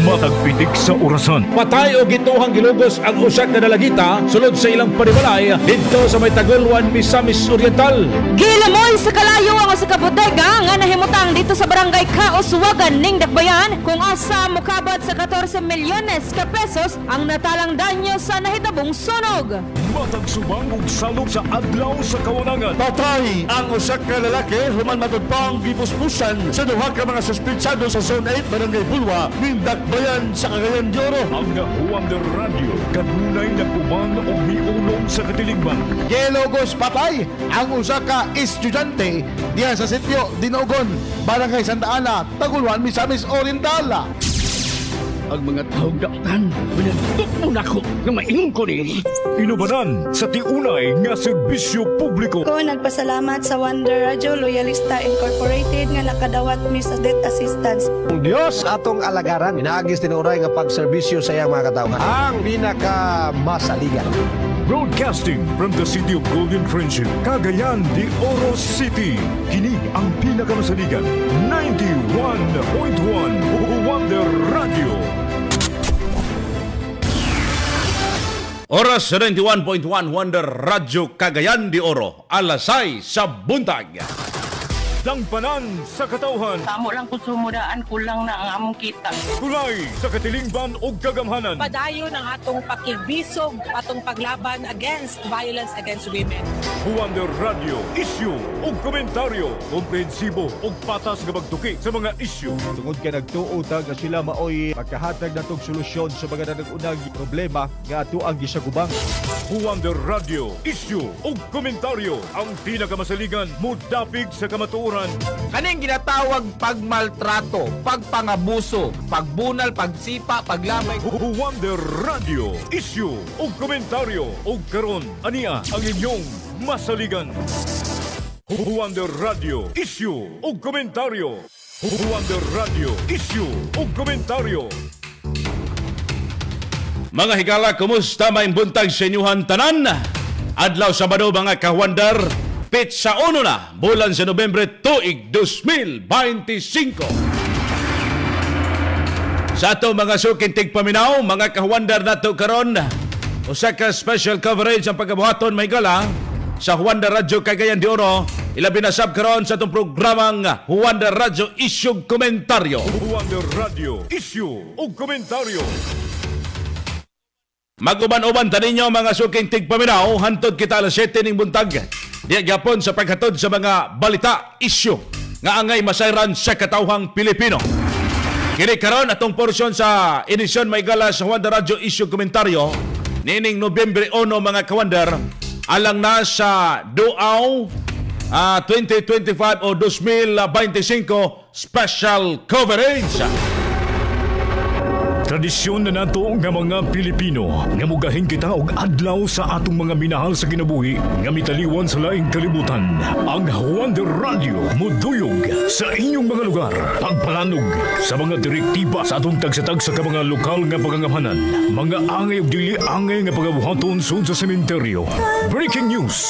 Matagpitik sa orasan. Patay o gituhang gilugos ang usak na dalagita sulod sa ilang panibalay dito sa may Tagulwan, Misamis Oriental. Gilamoy sa kalayo ang sa kabodega nga nahimutang dito sa barangay Kauswagan ning Dakbayan kung asa mukabad sa 14 milyones ka pesos ang natalang danyo sa nahitabong sunog. Matagsubang og salop sa adlaw sa kawanangan. Patay ang usak ka lalaki human matod pa ang gipuspusan sa duha ka mga suspitsado sa Zone 8 Barangay Bulwa ning Dakbayan sa Cagayan de Oro. Ang nahuwang na radyo kanunay na kuman o miulong sa katilingban. Gelogos patay ang usa ka estudyante diha sa sitio Dinogon, Barangay Santa Ana, Tagulwan, Misamis Oriental. Ang mga taong daptan, pinagtok mo na ako na maingon ko nila. Inubanan sa tiunay nga serbisyo publiko. Ko nagpasalamat sa Wonder Radio Loyalista Incorporated nga nakadawat mi sa death assistance. Ang Diyos atong alagaran, inaagis tinuray nga pagserbisyo sa iyang mga katao. Ang pinakamasaligan. Broadcasting from the city of Golden Friendship, Cagayan de Oro City. Kini ang pinakamasaligan. 91.1 Wonder Radio. Oras sa 91.1 Wonder Radio Cagayan de Oro, alasay sa buntag. Dangpanan sa katauhan. Tamo lang kung sumudaan, kulang na ang among kita. Kulay sa katilingban o kagamhanan. Padayon ang atong pakigbisog, atong paglaban against violence against women. Wonder Radio, issue o komentaryo. Komprehensibo o patas nga magtuki sa mga issue. Tungod ka nagtuotag na sila maoy pagkahatag na itong solusyon sa mga nanagunang problema nga ato ang gisagubang. Wonder Radio, issue o komentaryo. Ang pinakamasaligan mo dapig sa kamatuoran. Kaning ginatawag pagmaltrato, pagpangabuso, pagbunal, pagsipa, paglamay. Wonder Radio, issue o komentaryo. O karon, ania ang inyong masaligan. Wonder Radio, issue o komentaryo. Wonder Radio, issue o komentaryo. Mga higala, kumusta may buntag sa inyuhan tanan? Adlaw Sabado mga kawander, Petsa 1 na, bulan sa Nobyembre tuig 2025. Sa ato mga sukintig paminaw, mga kawander nato karon, usa ka special coverage ang pagkabuhaton may gala sa Wonder Radio Cagayan de Oro. Ilabi na sab karon sa atong programang Wonder Radio Issue Komentaryo. Wonder Radio Issue o Komentaryo. Maguban-uban taninyo mga suking tigpaminaw, hantod kita alas 7 ning buntag. Di gyapon sa paghatod sa mga balita, issue nga angay masayran sa katawhang Pilipino. Kini karon atong porsyon sa edisyon may gala sa Wonder Radio Issue Komentaryo nining Nobyembre 1 mga kawander, alang na sa Duaw 2025 o 2025 special coverage. Tradisyon na nato nga mga Pilipino nga mugahin kita og adlaw sa atong mga minahal sa kinabuhi nga mitaliwan sa laing kalibutan. Ang Wonder Radio muduyog sa inyong mga lugar, pagpalanog sa mga direktiba sa atong tagsatag sa mga lokal nga pagangamhanan, mga angay ug dili angay nga pagabuhaton sud sa sementeryo. Breaking news.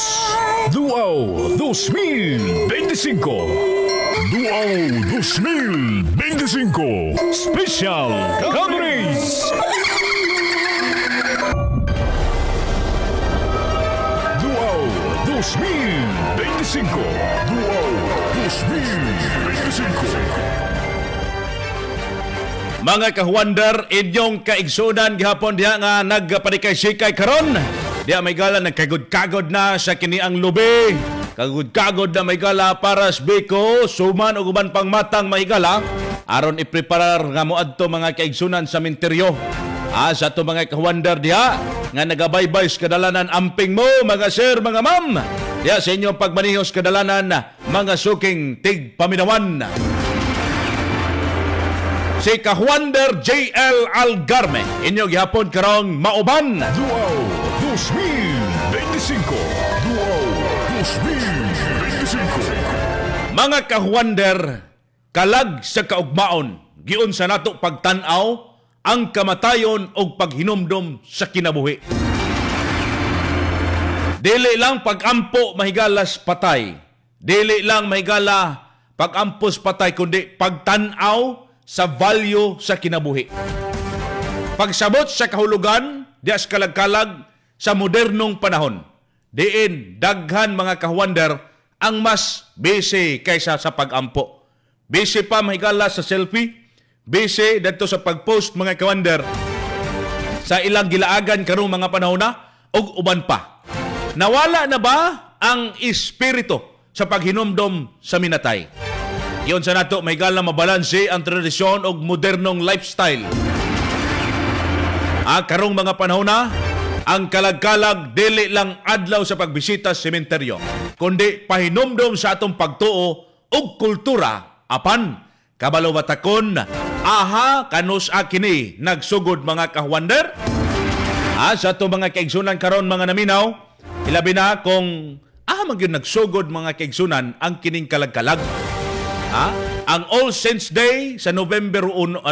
Duaw 2025. Duaw 2025 Special Coverage. Duaw 2025. Duaw 2025. Mga kawander, inyong kaigsunan gihapon diha nga nagpanikay-sikay karon. Diha may gala nagkagod-kagod na sa kini ang lubi. Kagod-kagod na may gala para sa Biko, suman o guban pang matang may gala, aron ipreparar nga moadto mga kaigsunan sa menteryo. Sa ato mga kawander diha, nga nagabaybay sa kadalanan amping mo, mga sir, mga ma'am. Diha sa inyong pagmanihos kadalanan, mga suking tigpaminawan. Si Kawander J.L. Algarme, inyong gihapon karong mauban. Duaw 2025. Duaw 2025. Mga kawander, kalag sa kaugmaon, giun sa nato pagtan-aw ang kamatayon o paghinumdom sa kinabuhi. Dili lang pag-ampo mahigalas patay. Dili lang mahigala pag-ampos patay, kundi pagtanaw sa value sa kinabuhi. Pagsabot sa kahulugan, dias kalagkalag sa modernong panahon. Diin, daghan mga kahuwander ang mas busy kaysa sa pag-ampo. Busy pa mahigala sa selfie, busy dito sa pag-post mga kahuwander sa ilang gilaagan karong mga panahon na o uban pa. Nawala na ba ang espiritu sa paghinumdom sa minatay? Iyon sa nato mahigala mabalanse ang tradisyon o modernong lifestyle. Karong mga panahon na, ang kalagkalag dili lang adlaw sa pagbisita sa sementeryo, kundi pahinumdom sa atong pagtuo o kultura apan kabalo-batakon. Aha, kanus akini nagsugod mga kahuwander. Sa atong mga kaigsunan karon mga naminaw, ilabi na kung magyud nagsugod mga kaigsunan ang kining kalagkalag. Ang All Saints Day sa November 1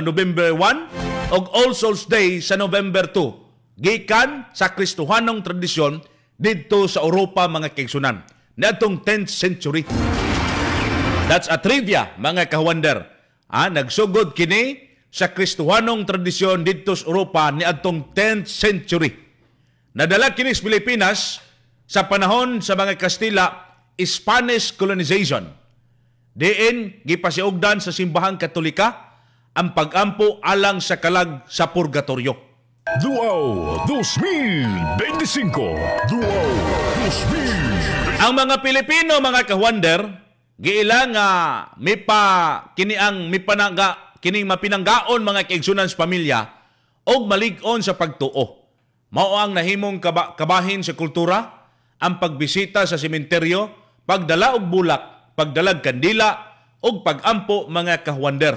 o All Souls Day sa November 2. Gikan sa Kristohanong tradisyon dito sa Europa mga kaigsunan niadtong 10th century. That's a trivia mga kahuwander. Nagsugod kini sa Kristohanong tradisyon dito sa Europa niadtong 10th century. Nadala kini sa Pilipinas sa panahon sa mga Kastila, Spanish colonization. Diin gipasiugdan sa simbahang Katolika ang pag-ampo alang sa kalag sa purgatorio. Duao 2025. Duao 2025. Ang mga Pilipino mga kahuwander giilang kining mapinanggaon mga kaigsunan sa pamilya og malig-on sa pagtuo. Mao ang nahimong kabahin sa kultura ang pagbisita sa sementeryo, pagdala og bulak, pagdalag kandila og pag-ampo mga kahuwander.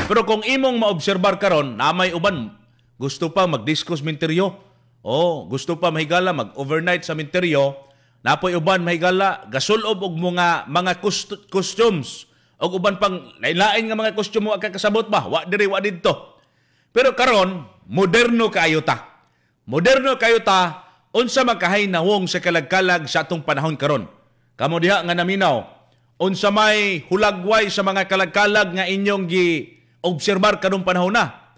Pero kung imong maobserbar karon na may uban gusto pa mag-disco sa sementeryo, gusto pa mahigala mag-overnight sa sementeryo, napoy uban mahigala gasulob og mga costumes og uban pang lain-lain nga mga costume wa kasabot ba wa diri wa didto. Pero karon moderno kayo ta. Moderno kayo ta unsa makahaynawong sa kalagkalag sa atong panahon karon. Kamo diha nga naminaw, unsa may hulagway sa mga kalagkalag nga inyong gi-obserbar karong panahon na?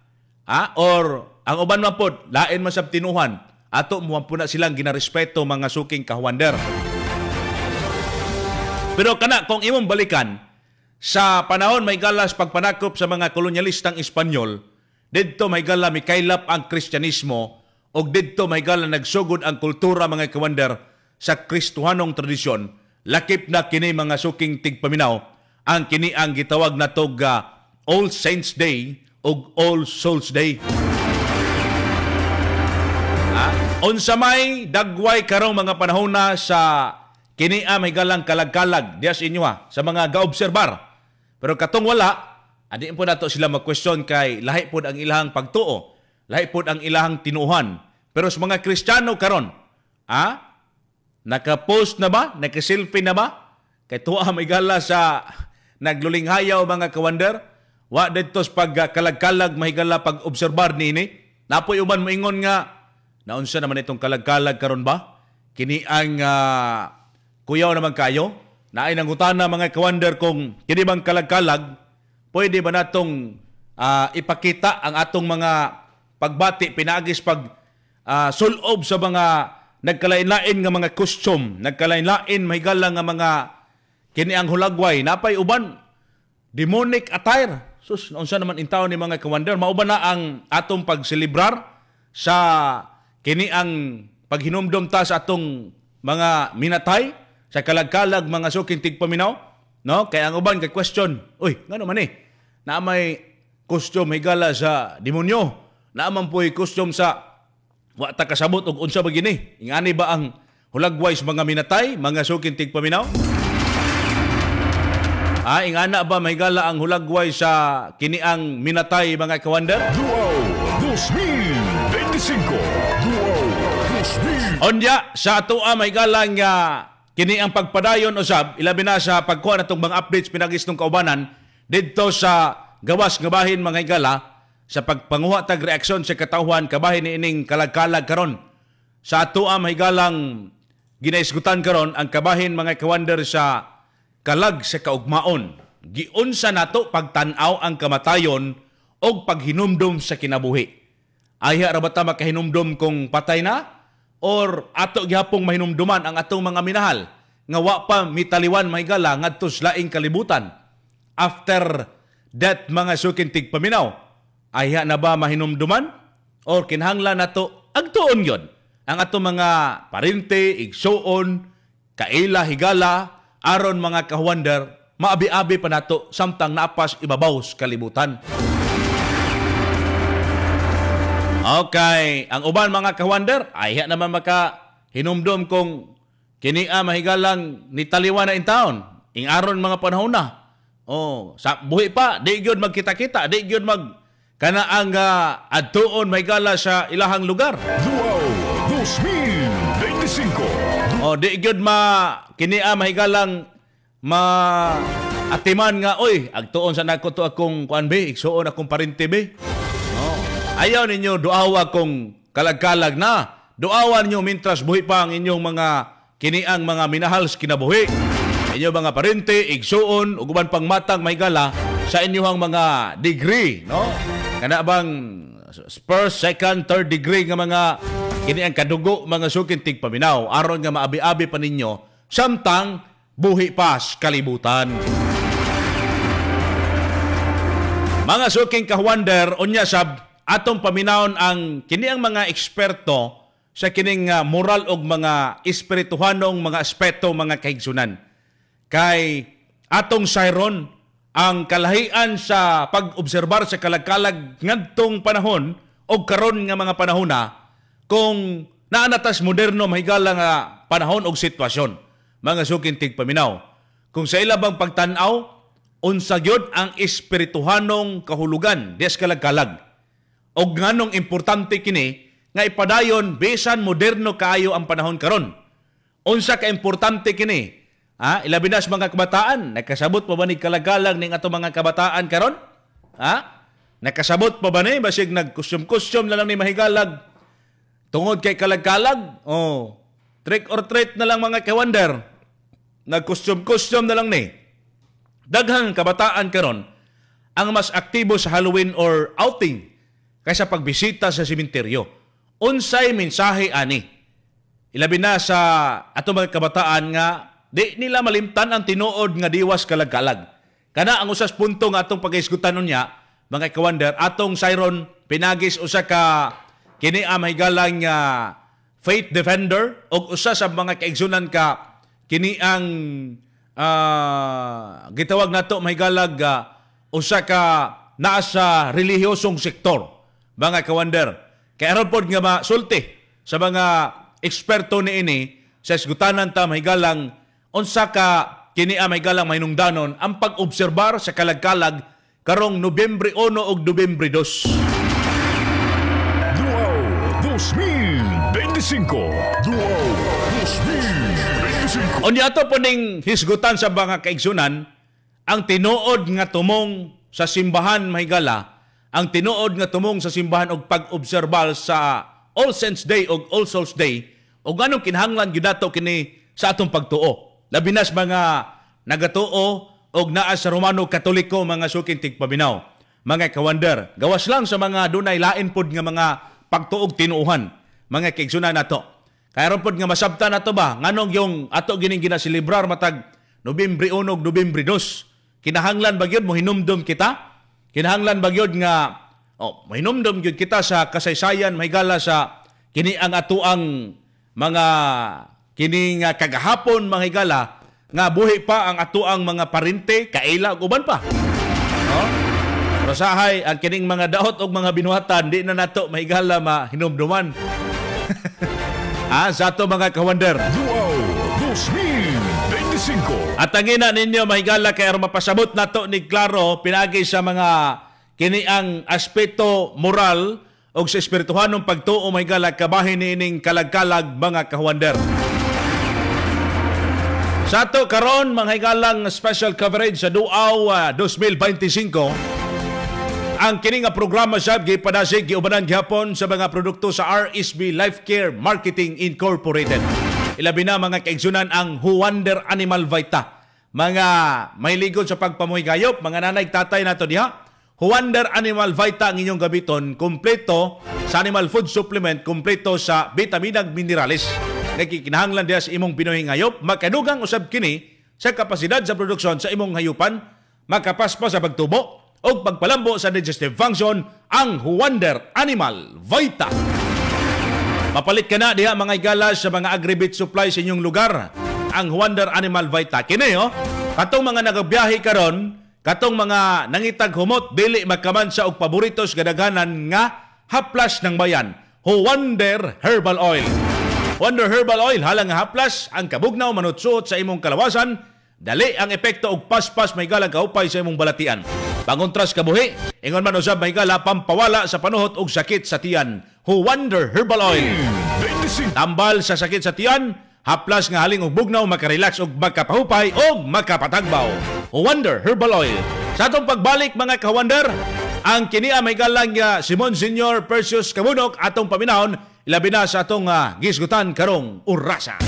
Or ang uban man pod lain man sab tinuhan, ato mo po na silang ginarespeto mga suking kahuwander. Pero kana kung imong balikan sa panahon may galas pagpanakop sa mga kolonyalistang Espanyol, didto may gala mikaylap ang Kristyanismo o didto may gala nagsugod ang kultura mga kahuwander sa Kristohanong tradisyon. Lakip na kini mga suking tigpaminaw ang kini ang gitawag na tog All Saints Day o All Souls Day. Unsa may dagway karong mga panahon na sa kini may galang kalagkalag dias inyo sa mga gaobserbar. Pero katong wala, adi po nato sila mag-question kay lahi pod ang ilahang pagtuo, lahi pod ang ilahang tinuhan. Pero sa mga Kristiyano karon, naka-post na ba? Naka-selfie na ba? Kay tuwa may gala sa naglulinghayaw mga kawander, wa dito sa pagkalagkalag mahigala pag-obserbar nini. Napoy uban moingon nga naunsa naman itong kalagkalag karon ba? Kini ang kuyaw naman kayo. Naay nangutana mga kawander kung kini bang kalagkalag, pwede ba natong ipakita ang atong mga pagbati, pinagis pag sulob sa mga nagkalain-lain nga mga costume, nagkalain-lain mahigala nga mga kini ang hulagway. Napay uban demonic attire. Sus, unsa naman intaw ni mga kawander? Mauban na ang atong pagselebrar sa kini ang paghinumdom ta sa atong mga minatay sa kalagkalag mga suking tigpaminaw, no? Kaya ang uban kay question, ngano man na may costume higala sa demonyo, naaman po'y costume sa wa ta kasabot og unsa ba gini? Ingani ba ang hulagway sa mga minatay, mga suking tigpaminaw? Ingana ba mahigala ang hulagway sa kini ang minatay mga kawander? Duao 2025. Duao 2025. Onya sa atoa mahigala nga kini ang pagpadayon usab ilabi na sa pagkuha natong mga updates pinagis ng kaubanan didto sa gawas nga bahin mga higala sa pagpanguha tag reaksyon sa katawhan kabahin ni ining kalagkalag karon sa ato ang mahigalang ginaisgutan karon ang kabahin mga kawander sa kalag sa kaugmaon. Giunsa nato pagtan-aw ang kamatayon o paghinumdum sa kinabuhi. Ayha ra ba ta makahinumdum kung patay na? Or ato gihapong mahinumduman ang atong mga minahal nga wa pa mitaliwan mahigala ngadto sa laing kalibutan? After that mga sukintig paminaw, ayha na ba mahinumduman? Or kinahanglan nato agtuon yon ang atong mga parente, igsuon, kaila, higala, aron mga kahuander, maabi-abi pa nato samtang napas ibabaw sa kalibutan. Okay, ang uban mga kawander, ay naman makahinumdum kung kinia mahigalang nitaliwan na in town. Ingaron mga panahon na. Sa buhi pa, di gyud magkita-kita, di gyud kanaang adtuon mahigala sa ilahang lugar. Luaw 2025. Di gyud kinia mahigalang atiman nga, oy, agtuon sa nako to akong kuanbe, igsuon akong parente be. Ayaw ninyo duawa kung kalag-kalag na. Duawan ninyo mintras buhi pa ang inyong mga kiniang mga minahal sa kinabuhi. Inyong mga parente, igsuon, uguban pang matang mahigala sa inyong mga degree. No? Kana bang first, second, third degree nga mga kiniang kadugo, mga sukintig paminaw. Aron nga maabi-abi pa ninyo, samtang buhi pa sa kalibutan. Mga suking kahuander, unya sab, atong paminawon ang kini ang mga eksperto sa kining moral og mga espirituhanong mga aspeto mga kahigsunan. Kay atong sayron ang kalahian sa pag-obserbar sa kalagkalag ngadtong panahon o karon nga mga panahona kung naanatas moderno mahigala nga panahon og sitwasyon. Mga sukintig paminaw. Kung sa ilabang pagtan-aw, unsa gyud ang espirituhanong kahulugan des kalagkalag. O nganong importante kini nga ipadayon bisan moderno kaayo ang panahon karon. Unsa ka importante kini? Ilabi na sa mga kabataan, nakasabot pa ba ni kalagalang ning ato mga kabataan karon? Nakasabot pa ba ni basig nagkusyom-kusyom na lang ni mahigalag tungod kay kalagkalag? Trick or treat na lang mga kawander. Nagkusyom-kusyom na lang ni. Daghang kabataan karon ang mas aktibo sa Halloween or outing kaysa pagbisita sa sementeryo. Unsay mensahe ani? Ilabi na sa ato mga kabataan nga di nila malimtan ang tinuod nga diwas kalagkalag. Kana ang usas punto nga atong pag-isgutan niya, mga kawander, atong sayron pinagis usa ka kini mahigalang faith defender o usa sa mga kaigsunan ka kini ang gitawag nato mahigalag usa ka naa sa relihiyosong sektor. Mga kawander, kaya aron pod nga masulti sa mga eksperto niini sa isgutanan ta mahigalang unsa ka kini mahigalang mahinungdanon ang pag-obserbar sa kalagkalag karong Nobyembre 1 ug Nobyembre 2. Luaw 2025. Luaw 2025. Unya ato po ning hisgutan sa mga kaigsunan ang tinuod nga tumong sa simbahan mahigala. Ang tinuod nga tumong sa simbahan og pag-obserbal sa All Saints Day o All Souls Day o ganong kinahanglan gyud nato kini sa atong pagtuo. Labi na sa mga nagatuo og naa sa Romano Katoliko mga sukintig paminaw. Mga kawander, gawas lang sa mga dunay lain pod nga mga pagtuog tinuuhan, mga kaigsunan nato. Kaya ron pod nga masabtan nato ba nganong yung ato gining ginaselebrar matag Nobyembre 1 ug Nobyembre 2. Kinahanglan ba gyud mo hinumdum kita? Kinahanglan ba gyud nga mahinumdum gyud kita sa kasaysayan mahigala sa kini ang atuang mga kini nga kagahapon mahigala nga buhi pa ang atuang mga parente, kaila ug uban pa. Rasahay ang kining mga daot ug mga binuhatan di na nato mahigala mahinumduman. Sa ato mga kawander. Luaw 2025. At ang ina ninyo mahigala kay aron mapasabot nato ni klaro pinagi sa mga kiniang aspeto moral o sa espirituhanong pagtuo mahigala kabahin niining kalagkalag mga kahuander. Sa ato karon mahigalang special coverage sa Duaw 2025 ang kini nga programa sab gipadasig giubanan gihapon sa mga produkto sa RSB Life Care Marketing Incorporated. Ilabi na mga kaigsunan ang Wonder Animal Vita. Mga may ligod sa pagpamuhay gayop, mga nanay tatay nato diha. Wonder Animal Vita ang inyong gabiton, kumpleto sa animal food supplement, kumpleto sa vitaminag minerales. Kay kinahanglan diha sa imong pinuhay gayop, makadugang usab kini sa kapasidad sa produksyon sa imong hayupan, makapaspas sa pagtubo o pagpalambo sa digestive function ang Wonder Animal Vita. Mapalit ka na diha mga igalas sa mga agribit supply sa inyong lugar. Ang Wonder Animal Vita. Kini katong mga nagabiyahe karon, katong mga nangitag humot, dili makaman sa og paboritos gadaghanan nga haplas ng bayan. Wonder Herbal Oil. Wonder Herbal Oil, halang nga haplas, ang kabugnaw manutsuot sa imong kalawasan, dali ang epekto og paspas may galang kaupay sa imong balatian. Pangontras kabuhi, ingon man usab may gala pampawala sa panuhot og sakit sa tiyan. Wonder Herbal Oil. Tambal sa sakit sa tiyan, haplas nga haling og bugnaw, makarelax og makapahupay og makapatagbaw. Wonder Herbal Oil. Sa atong pagbalik mga ka-Wonder, ang kinia may galang Simon Senior Perseus Kabunok atong paminahon, ilabi na sa atong gisgutan karong orasa.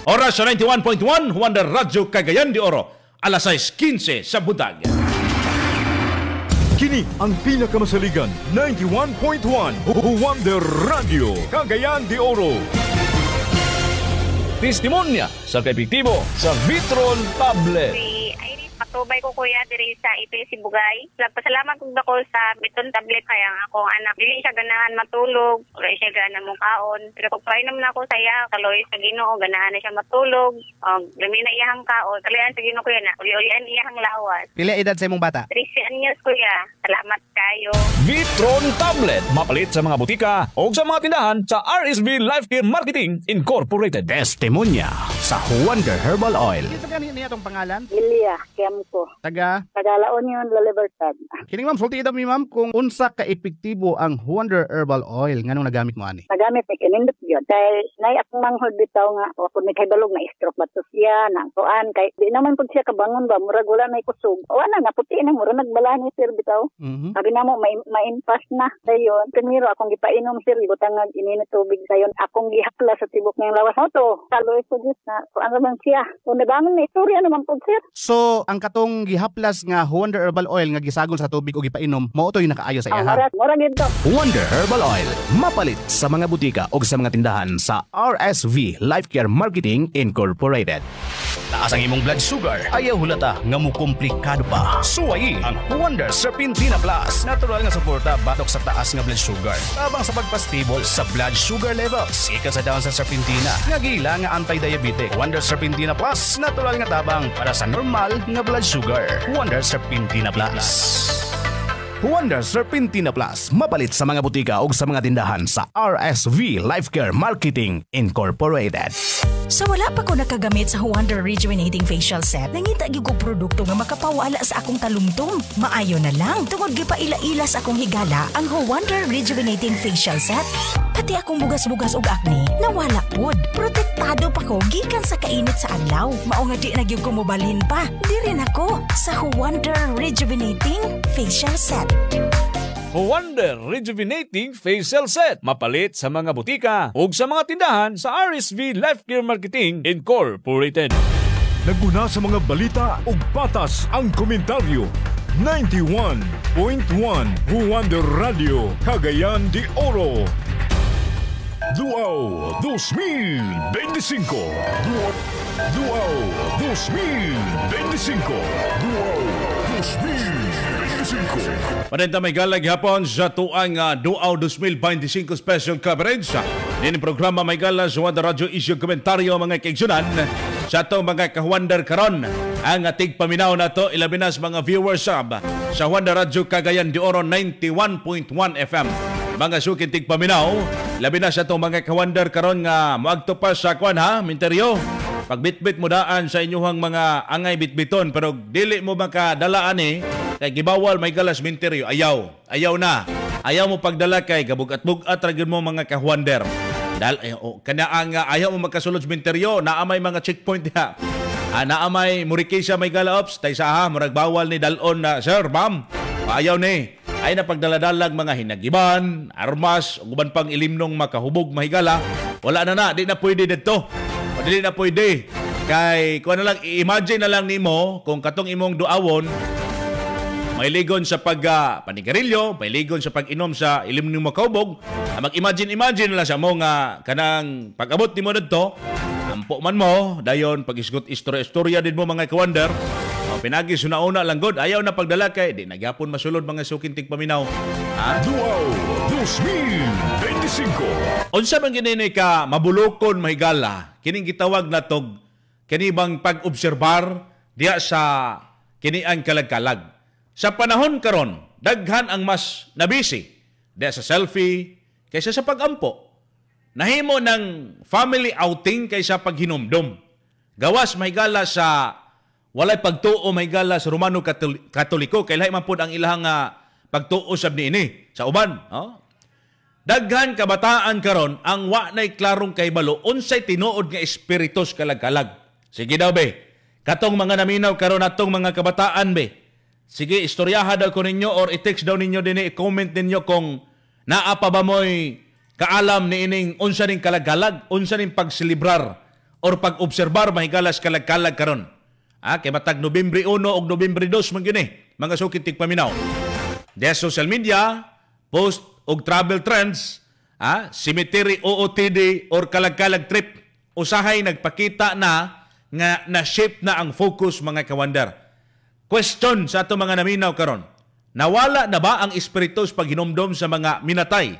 Oras sa 91.1 Wonder Radio Cagayan de Oro, alas 6:15 sa buntag. Kini ang pinakamasaligan 91.1 Wonder Radio Cagayan de Oro. Testimonya sa epektibo sa Vitron Tablet. Matubay ko kuya diri sa IPC Bugay. Pasalamat kong dako sa Vitron Tablet kaya ang akong anak. Dili siya ganahan matulog, wala siya ganahan mong kaon. Pero kung pahay naman ako sa iya, kaloy sa Ginoo, ganahan na siya matulog. Lami na iyahang kaon. Kalayan sa Ginoo kuya na. Uli-ulian iyahang lawas. Pila edad sa imong bata? 13 anyos kuya. Salamat kayo. Vitron Tablet. Mapalit sa mga butika o sa mga tindahan sa RSV Life Care Marketing Incorporated. Testimonya sa Wonder Herbal Oil. Kinsa gani niya tong pangalan? Lilia ko. Taga Laon yun, La Libertad. Kining ma'am, sulti ito mi ma'am kung unsa ka epektibo ang Wonder Herbal Oil nganong nagamit mo ani? Nagamit ni kinindot gyud kay nay akong manghod bitaw nga ako ni kay balog na stroke bato siya na kuan kay di naman pud siya kabangon ba murag wala nay kusog. Wala na puti na murag nagbalani sir bitaw. Sabi na mo ma-impas na dayon. Kaniro akong gipainom sir gibutangag ininit tubig dayon akong gihapla sa tibok ng lawas mo to. Kaloy ko dis na kuan man siya. Kung nabangon na istorya naman pud sir. So ang katong gihaplas nga Wonder Herbal Oil nga gisagol sa tubig o gipainom, mao toy nakaayo sa iya ha. Mura gito. Wonder Herbal Oil, mapalit sa mga butika o sa mga tindahan sa RSV Life Care Marketing Incorporated. Taas ang imong blood sugar, ayaw hulata nga mukomplikado pa. Suwayi ang Wonder Serpentina Plus. Natural nga suporta batok sa taas nga blood sugar. Tabang sa pagpastable sa blood sugar levels. Ika sa daon sa serpentina, nga gila nga anti-diabetic. Wonder Serpentina Plus, natural nga tabang para sa normal nga blood sugar. Wonder Serpentina Plus. Wonder Serpentina Plus, mapalit sa mga butika o sa mga tindahan sa RSV Life Care Marketing Incorporated. Sa wala pa ko nakagamit sa Wonder Rejuvenating Facial Set, nangita gyud ko produkto nga makapawala sa akong talumtom. Maayo na lang, tungod gipaila-ila sa akong higala ang Wonder Rejuvenating Facial Set. Pati akong bugas-bugas og acne, nawala pod. Protektado pa ko gikan sa kainit sa adlaw. Mao nga di na gyud ko mobalhin pa. Di rin ako sa Wonder Rejuvenating Facial Set. Wonder Rejuvenating Facial Set. Mapalit sa mga butika o sa mga tindahan sa RSV Life Care Marketing Incorporated. Naguna sa mga balita ug patas ang komentaryo. 91.1 Wonder Radio Cagayan de Oro. Duao 2025. Duao 2025. Duao 2025. Panenta may galag hapon sa tuang Duao 2025 special coverage. Din programa may gala sa Wonder Radio issue komentaryo mga kaigsunan sa itong mga ka-Wonder karon. Ang ating paminaw na to ilabinas mga viewers sa Wonder Radio Cagayan de Oro 91.1 FM. Mga sukintig paminaw, labi na sa itong mga ka-Wonder karon nga moagto pa sa kwan ha, minteryo. Pagbitbit mo daan sa inyong mga angay bitbiton pero dili mo makadalaan kay gibawal may galas minteryo. Ayaw na. Ayaw mo pagdala kay gabugat-bugat ragin mo mga ka-Wonder. Dahil kanaang ayaw mo magkasulod sa minteryo, naamay mga checkpoint ha. Naamay murikisa may gala-ops, tay sa murag bawal ni dalon na, sir, ma'am, ayaw ni. Ay napagdaladalag mga hinagiban, armas, uban pang ilimnong makahubog mahigala, Wala na, di na pwede dito. Di na pwede. Kay kung ano lang, imagine na lang nimo kung katong imong duawon may ligon sa panigarilyo, may ligon sa pag-inom sa ilim ng makaubog. Mag-imagine na lang sa mo nga kanang pag-abot nimo dito, ampo man mo, dayon pag-isgot istorya din mo mga kawander. Pinagi sunauna lang god, ayaw na pagdala kay di nagyapon masulod mga sukintig paminaw. Duao 2025. Unsa man ginini ka mabulokon mahigala, kining gitawag natog kanibang pag-obserbar diya sa kiniang kalag-kalag. Sa panahon karon, daghan ang mas nabisi diya sa selfie kaysa sa pag-ampo. Nahimo ng family outing kaysa paghinumdom. Gawas mahigala sa walay pagtuo mahigala sa Romano Katoliko kay lahi man pud ang ilahang pagtuo sab niini sa uban. Daghan kabataan karon ang wa nay klarong kahibalo unsay tinuod nga espiritus kalag-kalag. Sige daw be, katong mga naminaw karon atong mga kabataan be. Sige, istoryaha daw ko ninyo or i-text daw ninyo din i-comment ninyo kung naa pa ba mo'y kaalam ni ining unsa ning kalag-kalag, unsa ning pagselebrar or pag-obserbar mahigalas kalag-kalag karon. Kay matag Nobyembre 1 o Nobyembre 2 man gyud mga sukitig paminaw. Diya social media, post og travel trends, cemetery OOTD or kalag-kalag trip, usahay nagpakita na nga na-shape na ang focus mga kawander. Question sa ato mga naminaw karon. Nawala na ba ang espiritus paghinumdom sa mga minatay?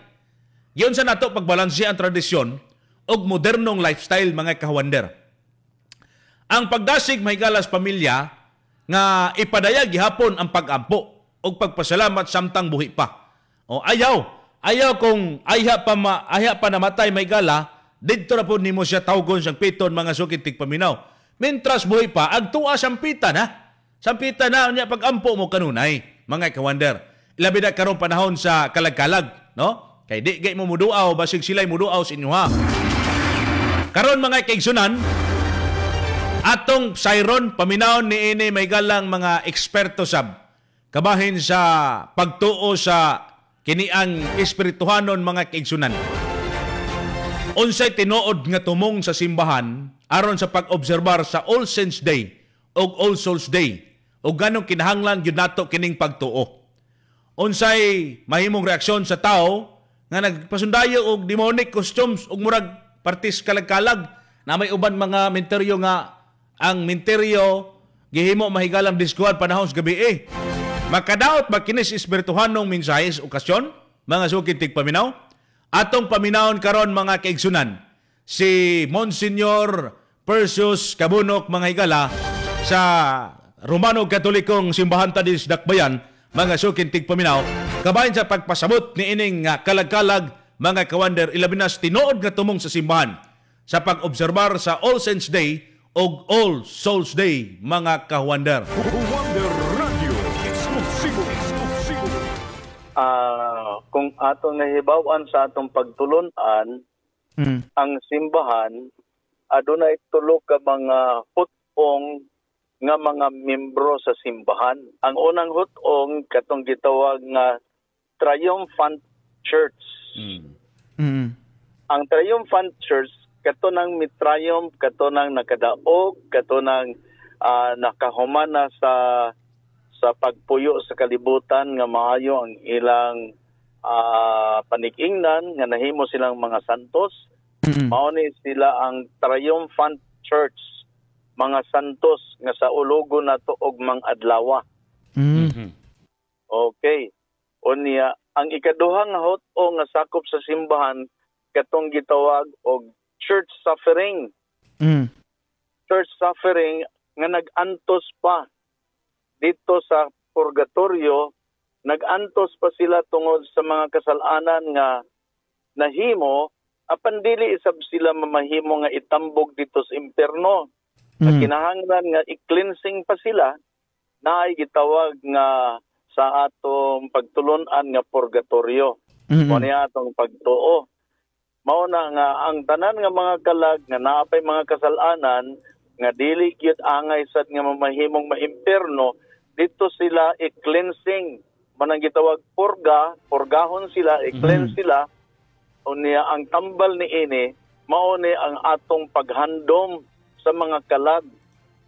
Giyon sa nato pagbalanse ang tradisyon og modernong lifestyle mga kawander. Ang pagdasig mahigalas pamilya nga ipadayag gihapon ang pag-ampo o pagpasalamat samtang buhi pa. O ayaw kung ayha pa namatay mahigala, didto ra pud nimo siya tawgon sang piton mga sukitig paminaw. Mintras buhi pa agtuwa sampitan Sampitan na niya pag-ampo mo kanunay mga kawander. Ilabi na karon panahon sa kalag-kalag, no? Kay di gay mo muduaw basig sila'y muduaw sa inyo ha. Karon mga kaigsunan, atong siron paminawon ni ini may galang mga eksperto sab kabahin sa pagtuo sa kiniang espirituhanon mga kaigsunan. Unsay tinuod nga tumong sa simbahan aron sa pag-obserbar sa All Saints Day o All Souls Day o ganong kinahanglan yun nato kining pagtuo. Unsay mahimong reaksyon sa tao nga nagpasundayo og demonic costumes og murag partis kalag-kalag na may uban mga menteryo nga ang menteryo gihimo mahigalang diskuhan panahon sa gabi Makadaot ba kinis espirituhanong mensahe sa okasyon mga sukitig paminaw? Atong paminawon karon mga kaigsunan si Monsignor Perseus Cabunok mga higala sa Romano Katolikong Simbahan Tadis Dakbayan mga sukintig paminaw kabahin sa pagpasabot ni ining kalag-kalag mga kawander ilabinas tinuod nga tumong sa simbahan sa pag-obserbar sa All Saints Day o All Souls Day mga kawander. Wonder Radio Exclusivo. Kung atong nahibawan sa atong pagtulunan ang simbahan adunay tulo ka mga hutong nga mga membro sa simbahan. Ang unang hutong katong gitawag nga Triumphant Church. Ang Triumphant Church katunang mitriumph, katunang nakadaog, katunang nakahumana sa pagpuyo sa kalibutan nga maayo ang ilang panikingnan nga nahimo silang mga santos. Mao ni sila ang Triumphant Church, mga santos nga sa ulogo nato og mga adlaw. Okay. Unya ang ikaduha nga hutong nga sakop sa simbahan katong gitawag og church suffering. Church suffering nga nag-antos pa dito sa purgatorio, nag-antos pa sila tungod sa mga kasalanan nga nahimo apan dili isab sila mamahimo nga itambog dito sa impierno. Kinahanglan nga i-cleansing pa sila na ay gitawag nga sa atong pagtulunan nga purgatorio. Mao niya atong pagtuo. Mao na nga ang tanan nga mga kalag nga naapay mga kasalanan nga dili gyud angay sad nga mamahimong maimpierno, dito sila i-cleansing. Manang gitawag purgahon sila, i-cleanse sila. Unya ang tambal ni ini mao ni ang atong paghandom sa mga kalag.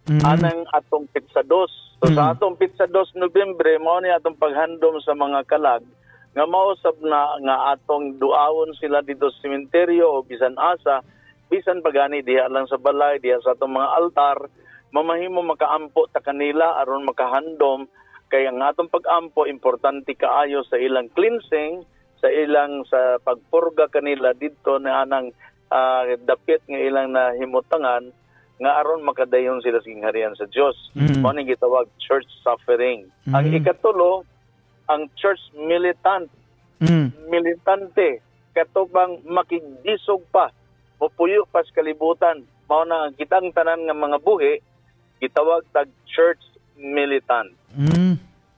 Anang atong Pizza 2. So sa atong Pizza 2 Nobyembre, mao ni atong paghandom sa mga kalag nga mausab na nga atong duawon sila dito sa sementeryo o bisan asa, bisan pagani diha lang sa balay, diha sa atong mga altar, mamahimo makaampo ta kanila aron makahandom. Kaya ang atong pag-ampo, importante kaayo sa ilang cleansing, sa ilang sa pagpurga kanila dito na anang dapit nga ilang nahimutangan, nga aron makadayon sila sa kingharian sa Dios. Mao ning gitawag church suffering. Ang ikatulo, ang church militant. Militante, katubang makigdisog pa, mupuyo pa sa kalibutan. Mao na ang kitang tanan nga mga buhi, gitawag tag church militant.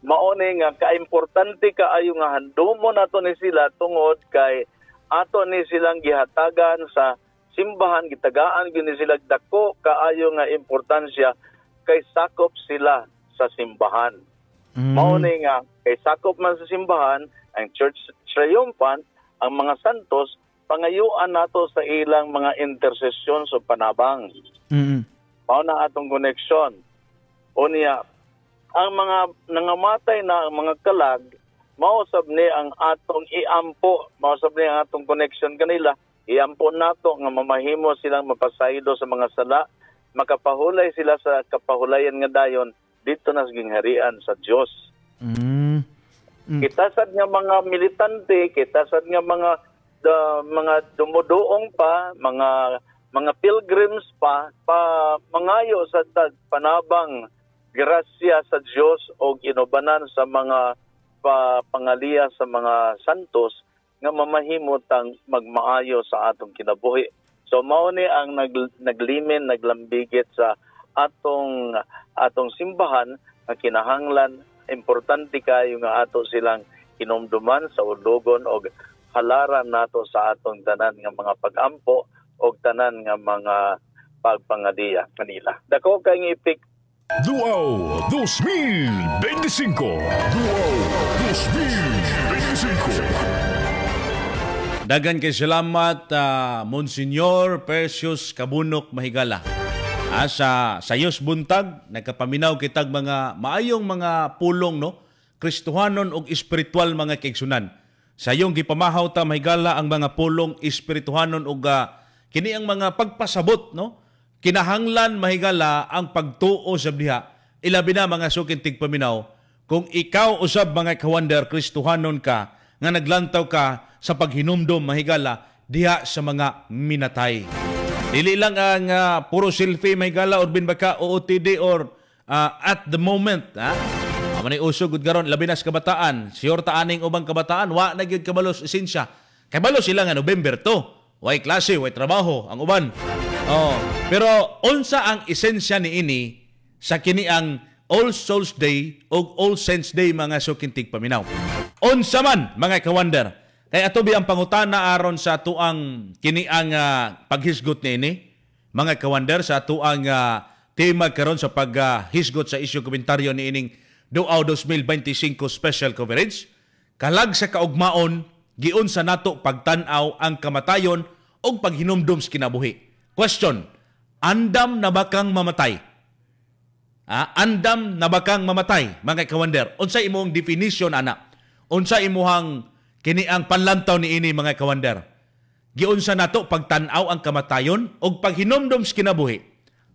Maone nga kaimportante kaayo nga handomon nato ni sila tungod kay ato ni silang gihatagan sa simbahan, gitagaan gyud ni sila dako kaayo nga importansya kay sakop sila sa simbahan. Maone nga kay sakop man sa simbahan ang church triumphant, ang mga santos pangayuan nato sa ilang mga intercession sa panabang. Mao na atong koneksyon. Unya ang mga nangamatay na mga kalag, mausab ni ang atong iampo, mausab ni ang atong connection kanila, iampo nato nga mamahimo silang mapasaydo sa mga sala, makapahulay sila sa kapahulayan nga dayon dito na sa gingharian sa Dios. Kitasad nga mga militante, kitasad nga mga dumudoong pa, mga pilgrims pa mangayo sa panabang grasya sa Dios o inubanan sa mga pangaliya sa mga santos nga mamahimotang magmaayo sa atong kinabuhi. So mao ni ang naglimin, naglambigit sa atong simbahan nga kinahanglan importante kayo nga ato silang hinumduman sa ulogon o halaran nato sa atong tanan nga mga pag-ampo o tanan nga mga pagpangaliya kanila. Dako kay ngipik Duao 2025. Duao 2025. Dagan kay salamat Monsignor Perseus Cabunok Mahigala. Sa sayos buntag nagkapaminaw kitag mga maayong mga pulong no, Kristohanon ug espiritual mga kaigsunan. Sayong gipamahaw ta Mahigala ang mga pulong espirituhanon ug kini ang mga pagpasabot no. Kinahanglan Mahigala ang pagtuo sa diha. Ilabi na mga suking tigpaminaw, kung ikaw usab mga kawander Kristohanon ka, nga naglantaw ka sa paghinumdom Mahigala, diha sa mga minatay. Dili lang ang puro selfie Mahigala or binbaka OOTD or at the moment. Manay usog gud karon labi na sa kabataan. Sure ta aning ubang kabataan, wa na gyud kabalos esensya. Kay balos sila nga November to. Way klase, way trabaho ang uban. Pero unsa ang esensya ni ini sa kini ang All Souls Day o All Saints Day mga sukintig paminaw. Unsa man mga kawander. Kay atobi ang pangutana aron sa tuang kini ang paghisgot ni ini mga kawander sa tuang tema karon sa paghisgot sa isyu komentaryo ni ining Duao 2025 special coverage. Kalag sa kaugmaon giun sa nato pagtan-aw ang kamatayon o paghinumdum sa kinabuhi. Question, andam na bakang mamatay? Andam na bakang mamatay, mga kawander? Unsa imong definition, ana? Unsa imuhang kini ang panlantaw ni ini, mga kawander? Giunsa nato pagtan-aw ang kamatayon o paghinumdum sa kinabuhi?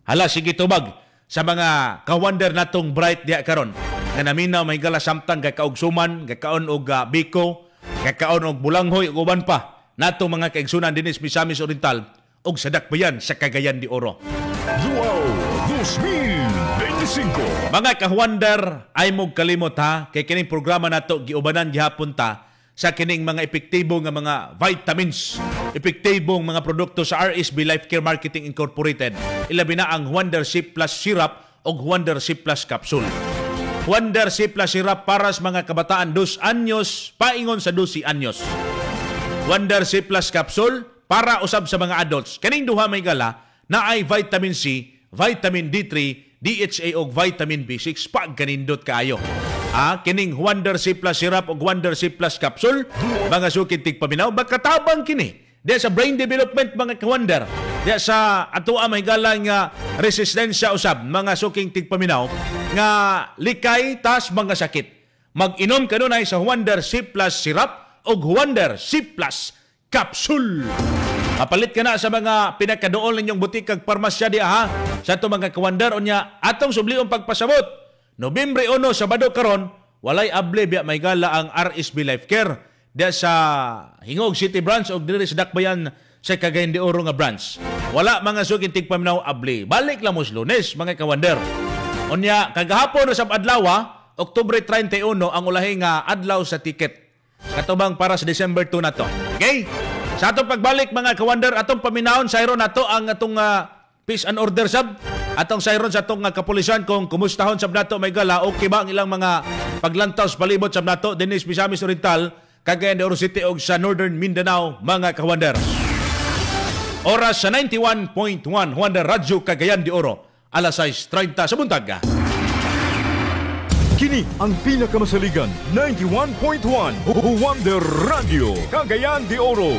Hala, sige tubag sa mga kawander natong bright diya karon. Nga naminaw may gala samtang kakaog suman, kakaon og biko, kakaon og bulanghoy, ug uban pa. Natong mga kaigsunan dinis Misamis Oriental, og sa dakbayan sa Cagayan de Oro. Duao 2025. Mga kawander, ay mong kalimot ha, kay kining programa nato giubanan gihapon ta sa kining mga epektibo nga mga vitamins, epektibong mga produkto sa RSV Life Care Marketing Incorporated. Ilabi na ang Wonder C Plus Syrup o Wonder C Plus Capsule. Wonder C Plus Syrup para sa mga kabataan 2 anyos, paingon sa 12 anyos. Wonder C Plus Capsule para usab sa mga adults. Kaning duha may gala na ay vitamin C, vitamin D3, DHA o vitamin B6 pag kanindot kaayo. Kining Wonder C Plus Syrup o Wonder C Plus Capsule, mga sukid tigpaminaw, magkatabang kini Diya sa brain development mga kawander. Diya sa atua may galang resistensya usab mga suking tigpaminaw nga likay tas mga sakit. Mag-inom kanunay sa Wonder C Plus Syrup o Wonder C Plus Capsule. Kapalit ka na sa mga pinakadool ninyong butikag parmasya diya ha. Sa ito mga kawander o niya atong subliong pagpasabot. Nobyembre 1 Sabado karon walay able biya may gala ang RSV Life Care. Diya sa Hingog City Branch o diri sa Dakbayan sa Cagayan de Oro nga branch. Wala mga suking tigpaminaw abli. Balik lang mo sa Lunes, mga kawander. Unya, kagahapon na sa adlaw, Oktubre 31 ang ulahi nga adlaw sa ticket. Katubang para sa December 2 na to. Okay? Sa atong pagbalik mga kawander, atong paminahon sayron na to ang atong peace and order sab. Atong sayron sa atong kapulisan kung kumustahon sab nato may gala, okay ba ang ilang mga paglantaw sa palibot sab nato, dinis Misamis Oriental, Cagayan de Oro City o sa Northern Mindanao, mga kawander. Oras sa 91.1 Wonder Radyo Cagayan de Oro, alas 6:30 sa buntag. Kini ang pinakamasaligan 91.1 Wonder Radio Cagayan de Oro.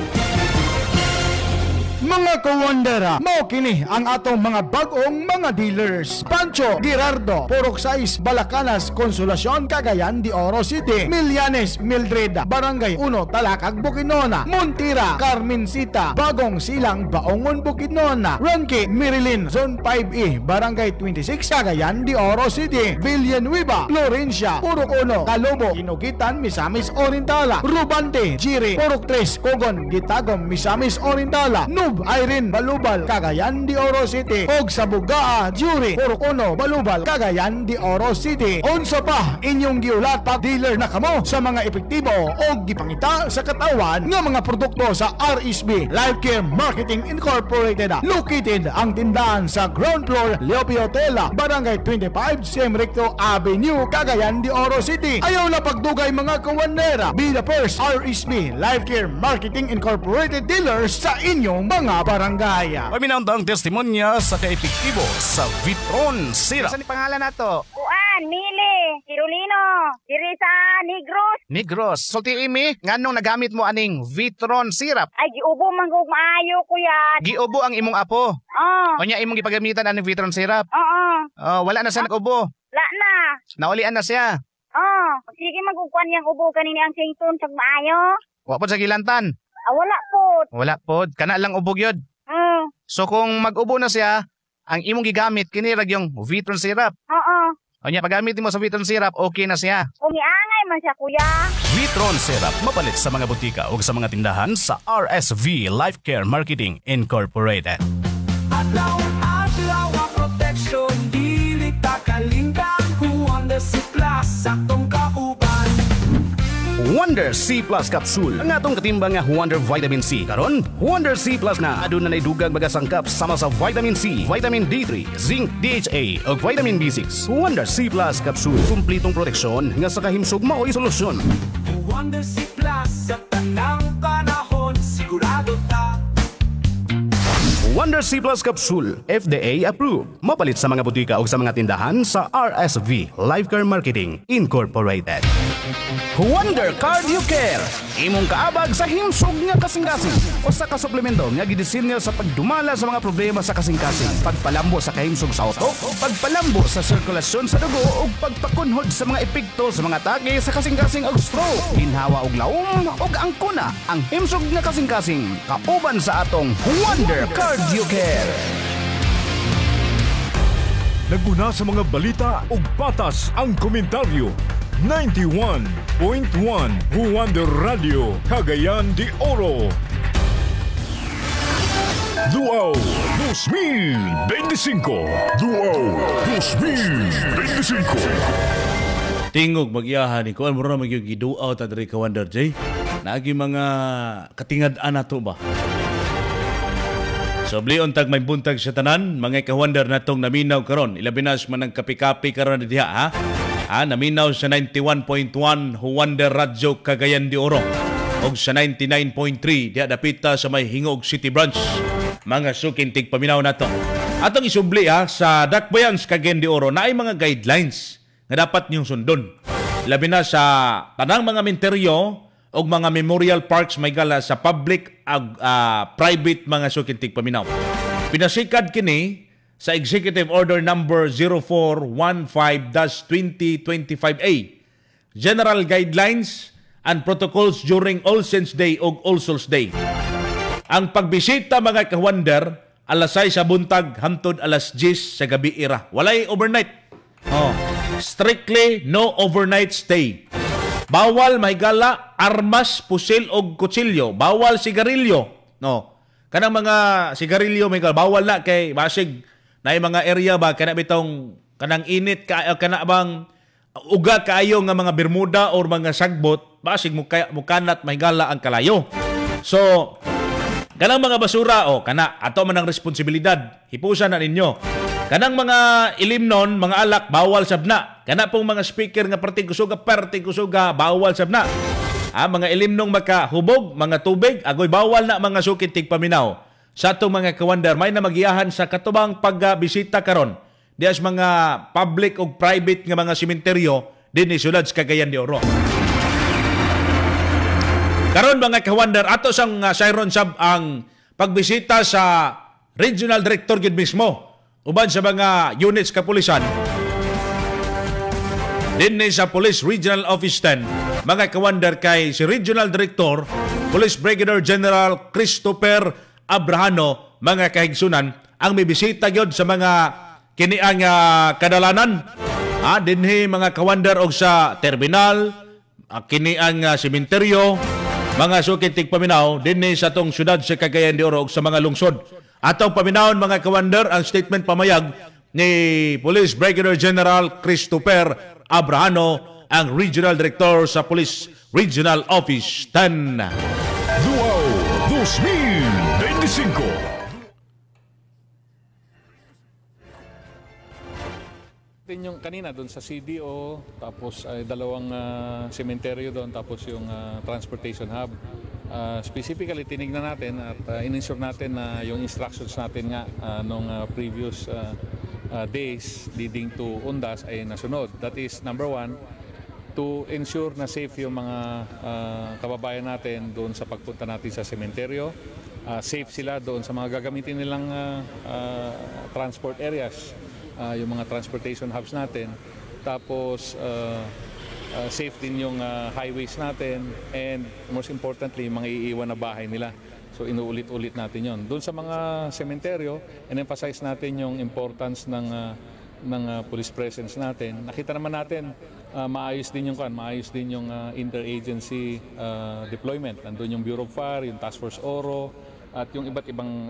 Mga kawandera, mao kini ang atong mga bag-ong mga dealers. Pancho Girardo, Purok 6, Balacanas, Consolacion, Cagayan de Oro City. Milianes, Mildred, Barangay 1, Talakag, Bukidnon. Montira, Carmencita, Bagong Silang, Baongon, Bukidnon. Ronque, Mirilin, Zone 5E, Barangay 26, Cagayan de Oro City. Villanueva, Florencia, Purok 1, Calobo, Inugitan, Misamis Oriental. Rubante, Giri, Purok 3, Cogon, Gitagom, Misamis Oriental. Irene, Balubal, Cagayan de Oro City. Og sa Bugaa, Jury, Purok 1, Balubal, Cagayan de Oro City. Unsa pa inyong giulat pag dealer na kamo sa mga epektibo o gipangita sa katawan nga mga produkto sa RSV Life Care Marketing Incorporated. Located ang tindahan sa ground floor, Leopi Hotel, Barangay 25, Siem Recto Avenue, Cagayan de Oro City. Ayaw na pagdugay mga kawandera. Be the first RSV Life Care Marketing Incorporated dealers sa inyong mga barangay. Paminawang testimonya sa kaepektibo sa Vitron Syrup. Saan pangalan nato? Kuan, Mili, Kirulino, diri sa Negros. Negros. Sulti imi, nganong nagamit mo aning Vitron Syrup? Ay, giubo man kog maayo kuya. Giubo ang imong apo? Oo. O niya imong gipagamitan aning Vitron Syrup? Oo. Wala na siya nag-ubo? Wala na. Naulian na siya? Oo. Sige magkukuan yang ubo kanini ang sington sa maayo. Wapod sa gilantan? Wala po. Wala po. Kana lang ubog yun. So kung mag-ubo na siya, ang imong gigamit, kinirag yung Vitron Syrup. Oo. O niya, pag-gamit mo sa Vitron Syrup, okay na siya. Umiangay man siya, kuya. Vitron Syrup, mapalit sa mga butika o sa mga tindahan sa RSV Life Care Marketing Incorporated. Adlaw ang protection, dili takalingkang Wonder C Plus, saktong kauban. Wonder C Plus Capsule, ang atong katimbang nga Wonder Vitamin C. Karon, Wonder C Plus na aduna nay dugang bagasangkap sama sa Vitamin C, Vitamin D3, Zinc, DHA ug Vitamin B6. Wonder C Plus Capsule, kumplitong proteksyon nga sa kahimsog mao'y solusyon. Wonder C Plus sa tanang panahon, sigurado ta. Wonder C Plus Capsule, FDA approved. Mapalit sa mga butika o sa mga tindahan sa RSV Life Care Marketing Incorporated. Wonder Cardio Care, imong kaabag sa himsog nga kasing-kasing o sa kasuplemento nga gidisenyo sa pagdumala sa mga problema sa kasing-kasing, pagpalambo sa kahimsog sa utok, pagpalambo sa sirkulasyon sa dugo ug pagpakunhod sa mga epekto sa mga atake sa kasing-kasing og stroke, ginhawa og laom ug angkuna. Ang himsog nga kasing-kasing kauban sa atong Wonder Cardio Care. Naguna sa mga balita ug patas ang komentaryo. 91.1 Wonder Radio Cagayan de Oro. Duao 2025. Duao 2025. Tingog magyahan ni kuan mo ra magyug giduaw ta diri ka Wonder J. Naagi mga katingad-an nato ba? Soblion tag may buntag sa tanan, mga ka-Wonder natong naminaw karon. Ilabi na man ang kapi-kapi karon diha ha. Naminaw sa 91.1 Wonder Radio Cagayan de Oro og sa 99.3 diha dapita sa may Hingog City Branch. Mga sukintig paminaw nato. Atong isubli sa Dakbayan sa Cagayan de Oro na ay mga guidelines nga dapat niyong sundon. Labi na sa tanang mga menteryo og mga memorial parks may gala sa public ag private mga sukintig paminaw. Pinasikad kini sa Executive Order number 0415-2025A, General Guidelines and Protocols during All Saints Day ug All Souls Day. Ang pagbisita mga kawander, alas 6 sa buntag hangtod alas 10 sa gabi ira. Walay overnight. Strictly no overnight stay. Bawal mahigala armas, pusil o kutsilyo. Bawal sigarilyo. Kanang mga sigarilyo mahigala bawal na kay basig na mga area ba kana bitong kanang init kana bang uga kaayo nga mga bermuda or mga sagbot basig mukanat mahigala ang kalayo. So kanang mga basura kana ato man ang responsibilidad. Hipusan na ninyo. Kanang mga ilimnon, mga alak bawal sabna. Kana pong mga speaker nga perti kusuga bawal sabna. Mga ilimnong makahubog, mga tubig agoy bawal na mga sukintig paminaw. Sa atong mga kawander may na magiyahan sa katubang pagbisita karon dias mga public o private nga mga sementeryo dinhi siyudad sa Cagayan de Oro. Karon mga kawander, ato sang sayron sab ang pagbisita sa Regional Director gid mismo uban sa mga units kapulisan dinhi sa Police Regional Office 10. Mga kawander kay si Regional Director Police Brigadier General Christopher Abrahano, mga kahigsunan, ang may bisita gyud sa mga kiniang kadalanan dinhi mga kawander og sa terminal, kiniang sementeryo, mga sukintig paminaw dinhi sa tong syudad sa Cagayan de Oro sa mga lungsod. Atong paminawon mga kawander ang statement pamayag ni Police Brigadier General Christopher Abrahano, ang Regional Director sa Police Regional Office 10. Luau 2025. Yung kanina doon sa CDO, tapos dalawang sementeryo doon, tapos yung transportation hub. Specifically, tinignan natin at in-ensure natin na yung instructions natin nga nung previous days leading to Undas ay nasunod. That is, number one, to ensure na safe yung mga kababayan natin doon sa pagpunta natin sa sementeryo. Safe sila doon sa mga gagamitin nilang transport areas. Yung mga transportation hubs natin. Tapos safe din yung highways natin, and most importantly mga iiwan na bahay nila. So inuulit-ulit natin yon. Doon sa mga sementeryo, in-emphasize natin yung importance ng police presence natin. Nakita naman natin maayos din yung interagency deployment. Nandun yung Bureau of Fire, yung Task Force Oro, at yung iba't ibang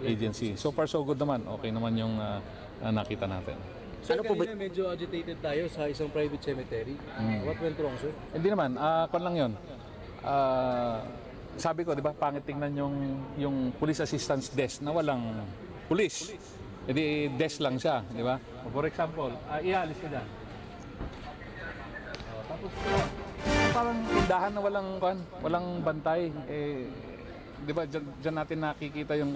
agency. So far so good naman. Okay naman yung nakita natin. Sir, kanina medyo agitated tayo sa isang private cemetery. What went wrong, sir? Hindi naman. Kon lang yun. Sabi ko, di ba, pangit tingnan yung police assistance desk na walang police. Hindi desk lang siya, di ba? For example, ialis ka dyan. Tapos parang tindahan na walang bantay. Di ba, dyan natin nakikita yung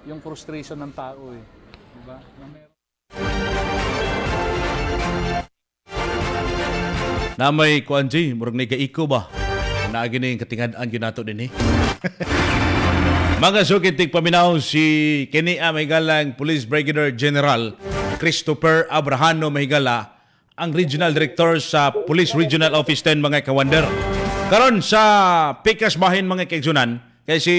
yung frustration ng tao Di ba? Na may kuanji, murag na ikaiko ba? Naagi na yung katingadaan yun nato din Mga sukitig paminaw si Kenia Mahigala, Police Brigadier General Christopher Abrahano Mahigala, ang Regional Director sa Police Regional Office 10, mga kawander. Karon sa Pikas Bahin, mga kaigsunan, kay si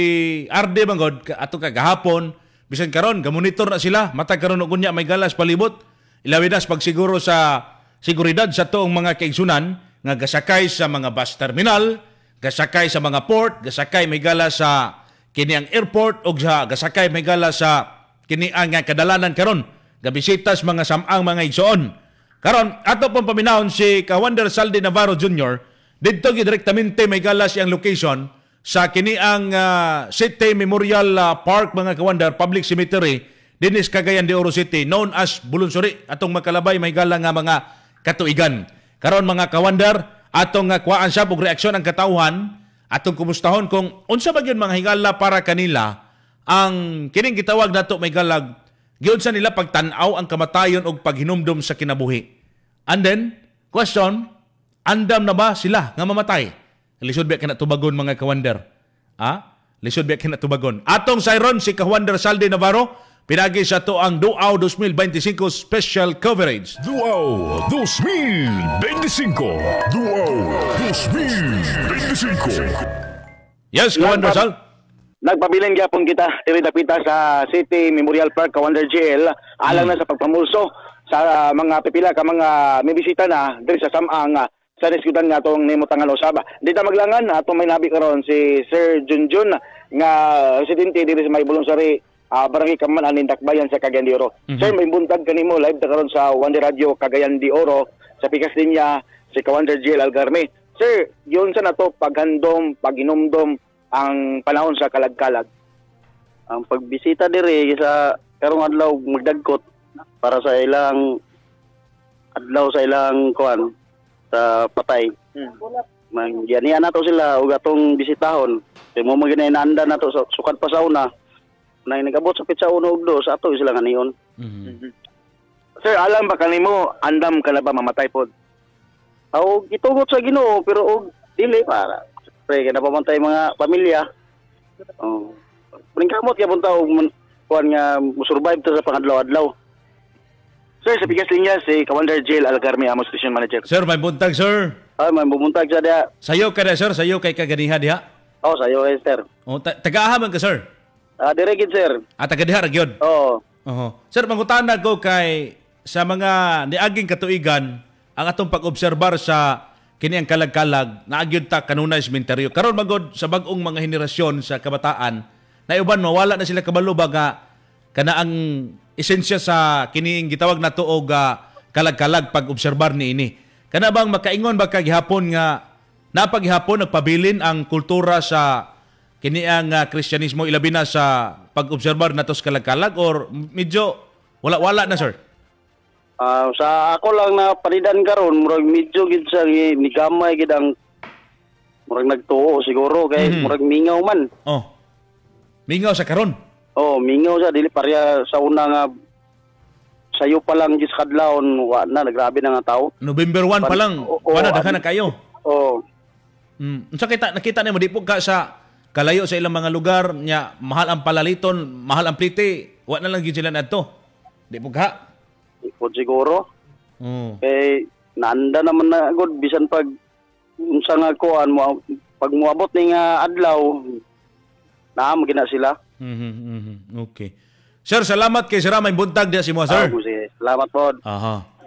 RD Bangod ato kagahapon bisan karon gamonitor na sila matag karon og unya may galas palibot ilawidas pagsiguro sa seguridad sa tuong mga kaigsunan nga gasakay sa mga bus terminal, gasakay sa mga port, gasakay may galas sa kiniang airport og gasakay may galas sa kiniang kadalanan karon gabisitas mga samang mga igsoon. Karon ato pong paminahon si Kawander Saldi Navarro Jr. didto direktamente may galas ang location sa kiniang City Memorial Park, mga kawander, public cemetery dinis Cagayan de Oro City, known as Bulunsuri, atong makalabay may gala nga mga katuigan. Karon mga kawander, atong kuhaan sa og reaksyon ang katawhan, atong kumustahon kung unsa ba gyud mga higala para kanila ang kining gitawag nato may galag gyud sa nila pagtan-aw ang kamatayon og paghinumdum sa kinabuhi. And then question, andam na ba sila nga mamatay? Lisod ba kinatubagon mga kawander? Lisod ba kinatubagon? Atong siron si Kawander Saldi Navarro, pinagi sa to ang Duaw 2025 special coverage. Duaw 2025. Duaw 2025. Yes, Kawander Sal. Nagpabilin gyapon kita diri dapita sa City Memorial Park, Kawander JL, alang na sa pagpamulso sa mga pipila ka mga may bisita na diri sa samang sa reskutan nga atong nimutangan usaba. Dito maglangan atong may nabi karon si Sir Junjun nga residente diri sa may Bulunsari, Barangay Kamanan, Dakbayan sa Cagayan de Oro. Sir, may buntag kanimo live ta karon sa Wonder Radio Cagayan de Oro sa pikas linya si Kawander JL Algarme. Sir, yun sa nato paghandom, paginumdom ang panahon sa kalag-kalag. Ang pagbisita diri sa karong adlaw magdagkot para sa ilang adlaw sa ilang kuan sa patay. Mangyanian nato sila ug atong bisitahon. Kay mo maginananda nato sa sukad pa sa una. Nang nagabot sa pitsa 1 ug 2 sa ato sila ganiyon. Sir, alam ba kanimo andam ka na ba mamatay pod? Aw gitugot sa Ginoo pero og dili para. Pre kana pamantay mga pamilya. Pringkamot gyapon ta og kuan nga mo-survive ta sa pangadlaw-adlaw. Sir, sa pikas linya si Kawander JL Algarme, amo station manager. Sir, may buntag, sir. May buntag sa diha. Sayo ka na, sir? Sayo kay kaganiha diha? Sayo kay sir. Taga-ahaman ka, sir? Dirigid, sir. Taga-diha, ragyod? Sir, mangutana ko kay sa mga niaging katuigan ang atong pag-obserbar sa kini ang kalag-kalag na agyod ta kanunay sementeryo. Karon magod sa bag-ong mga henerasyon sa kabataan na uban mawala na sila kabalo baga kana ang esensya sa kining gitawag nato og kalag-kalag pag-obserbar niini. Kana bang makaingon ba kag gihapon nga napaghapon nagpabilin ang kultura sa kini ang Kristyanismo ilabi na sa pag-obserbar nato sa kalag-kalag or medyo wala-wala na, sir? Sa ako lang na panidan karon murag medyo gid sa ni gamay gid ang murag nagtuo siguro kay murag mingaw man. Mingaw sa karon. Mingaw sa dili pareha sa una nga sayo pa lang gis kadlawon wa na nagrabe na nga tao. November 1 pa lang wala daghan na kayo. Unsa nakita nimo di po ka sa kalayo sa ilang mga lugar nya mahal ang palaliton, mahal ang plite, wa na lang gid sila nadto. Di po ka? Di po siguro. Kay naanda naman na god bisan pag unsa nga kuan mo pag moabot ni nga adlaw na magina sila. Okay. Sir, salamat kay Sir. May buntag diya si mo, sir. Salamat po.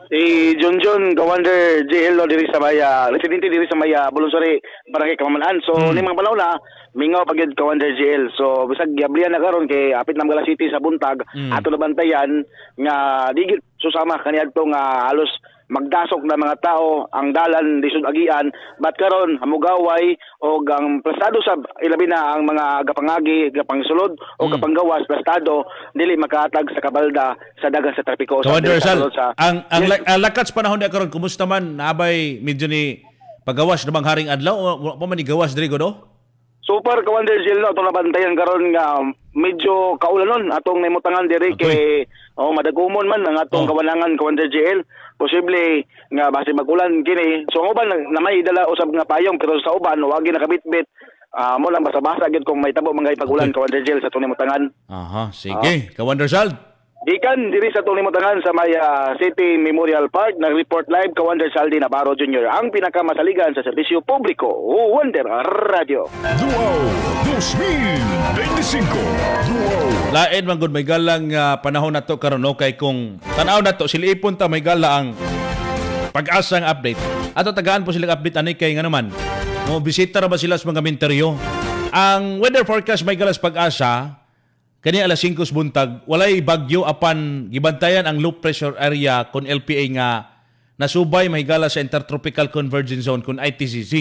Si Junjun Kawander JL diri sa Maya, residente diri sa Maya, Bulunsari, Barangay Kamanan. So ni mga balaw na mingaw pagyud Kawander JL. So bisag giablian na karon kay apit na Magala City sa buntag, ato na bantayan nga digit susama kaniadto nga halos magdasok na mga tao ang dalan lisod agian bat karon hamugaway o ang plastado sa ilabi na ang mga gapangagi gapangsulod o gapanggawas plastado dili makaatag sa kabalda sa dagan sa trapiko sa ang lakats panahon ni karon kumusta man nabay medyo ni pagawas na bang haring adlaw o pa man igawas diri godo? Super Kawander JL no atong nabantayan karon nga medyo kaulanon atong nimutangan diri kay madagumon man ang atong kawanangan Kawander JL. Posible nga base magulan kini. So ang uban na may dala usab nga payong pero sa uban wagi nakabitbit. Mo lang basa-basa gid kung may tabo mangay pagulan Kawander JL sa atong nimutangan. Sige. Kawander Sal. Gikan diri sa atong nimutangan sa Maya City Memorial Park nag-report live Kawander Saldi Navarro Jr. ang pinakamasaligan sa serbisyo publiko Wonder Radio. Duaw 2025. Duaw. Lain man gud may galang panahon nato karon kay kung tan-aw nato sila ipon ta may gala ang pag-asa ang update. Ato tagaan po silang update ani kay nga naman. Mo bisita ra ba sila sa mga menteryo? Ang weather forecast may galas pag-asa kani alas 5 buntag, walay bagyo apan gibantayan ang low pressure area kon LPA nga nasubay mahigala sa Intertropical Convergence Zone kon ITCZ.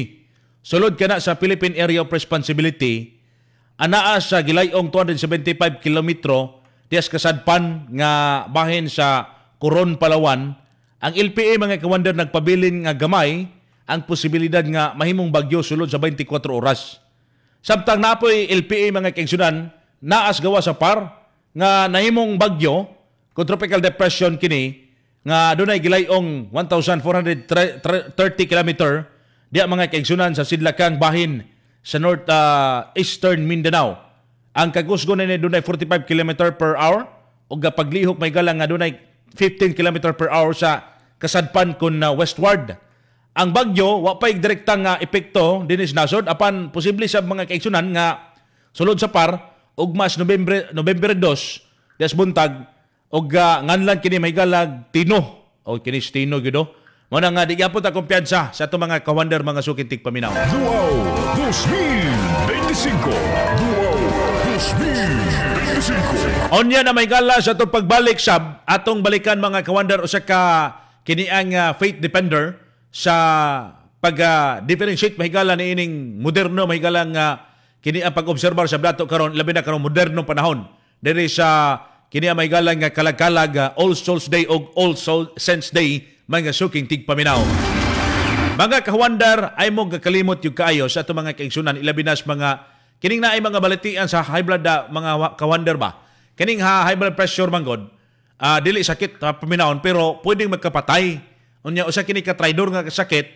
Sulod kana sa Philippine Area of Responsibility, anaa sa gilayong 275 kilometro dias kasadpan nga bahin sa Coron, Palawan. Ang LPA mga kawander nagpabilin nga gamay ang posibilidad nga mahimong bagyo sulod sa 24 oras. Samtang napoy LPA mga kaigsunan naas gawa sa par nga nahimong bagyo kung tropical depression kini nga dunay gilayong 1,430 kilometer diya mga kaigsunan sa sidlakang bahin sa northeastern Mindanao. Ang kagusgo na dunay 45 km per hour ug paglihok may galang nga dunay 15 km per hour sa kasadpan kun westward. Ang bagyo wa pay direktang epekto dinis nasod apan posible sa mga kaigsunan nga sulod sa par ug mas November 2 des buntag ug nganlan kini may galag tino o kini tino gyud mo na nga di gyapon ta kumpiyansa sa ato mga kawander mga sukintig paminaw. Duao 2025. Duao 2025. Onya na may gala sa atong pagbalik sab atong balikan mga kawander usa ka kini ang faith defender sa pag-differentiate mahigala ni ining moderno mahigalang kini ang pag-obserbar sa blato karon labi na karon modernong panahon diri sa kini ang mahigalang kalag-kalag All Souls Day o All Saints Day mga suking tigpaminaw. Mga kawander ay mo gakalimot yung kaayo sa ato mga kaigsunan ilabi nas mga kining naay mga balitian sa high blood mga kawander ba kining high blood pressure manggod dili sakit paminawon pero pwedeng magkapatay. Unya usa kini ka traidor nga sakit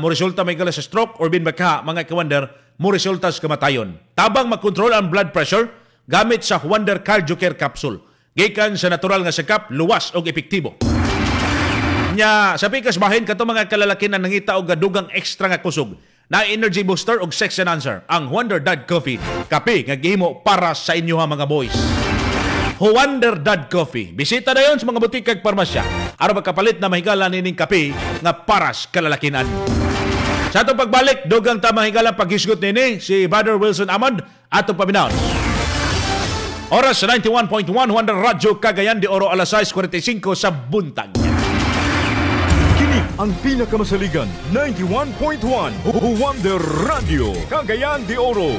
mo resulta may gala sa stroke or binbaka mga kawander mo resulta sa kamatayon. Tabang makontrol ang blood pressure gamit sa Wonder Cardiocare capsule. Gikan sa natural nga sakap, luwas og epektibo. Nya sa pikas bahin kato mga kalalaki na nangita og dugang extra nga kusog na energy booster og sex enhancer ang Wonder Dad Coffee, kape nga gihimo para sa inyo mga boys. Wonder Dad Coffee. Bisita na yon sa mga butik kag parmasya aron magkapalit na mahigala nining kape nga paras kalalakinan. Sa atong pagbalik, dugang ta mahigala paghisgot nini si Brother Wilson Amond atong paminaw. Oras 91.1 Wonder Radio Cagayan de Oro alas 6:45 sa buntag. Kini ang pinakamasaligan 91.1 Wonder Radio Cagayan de Oro.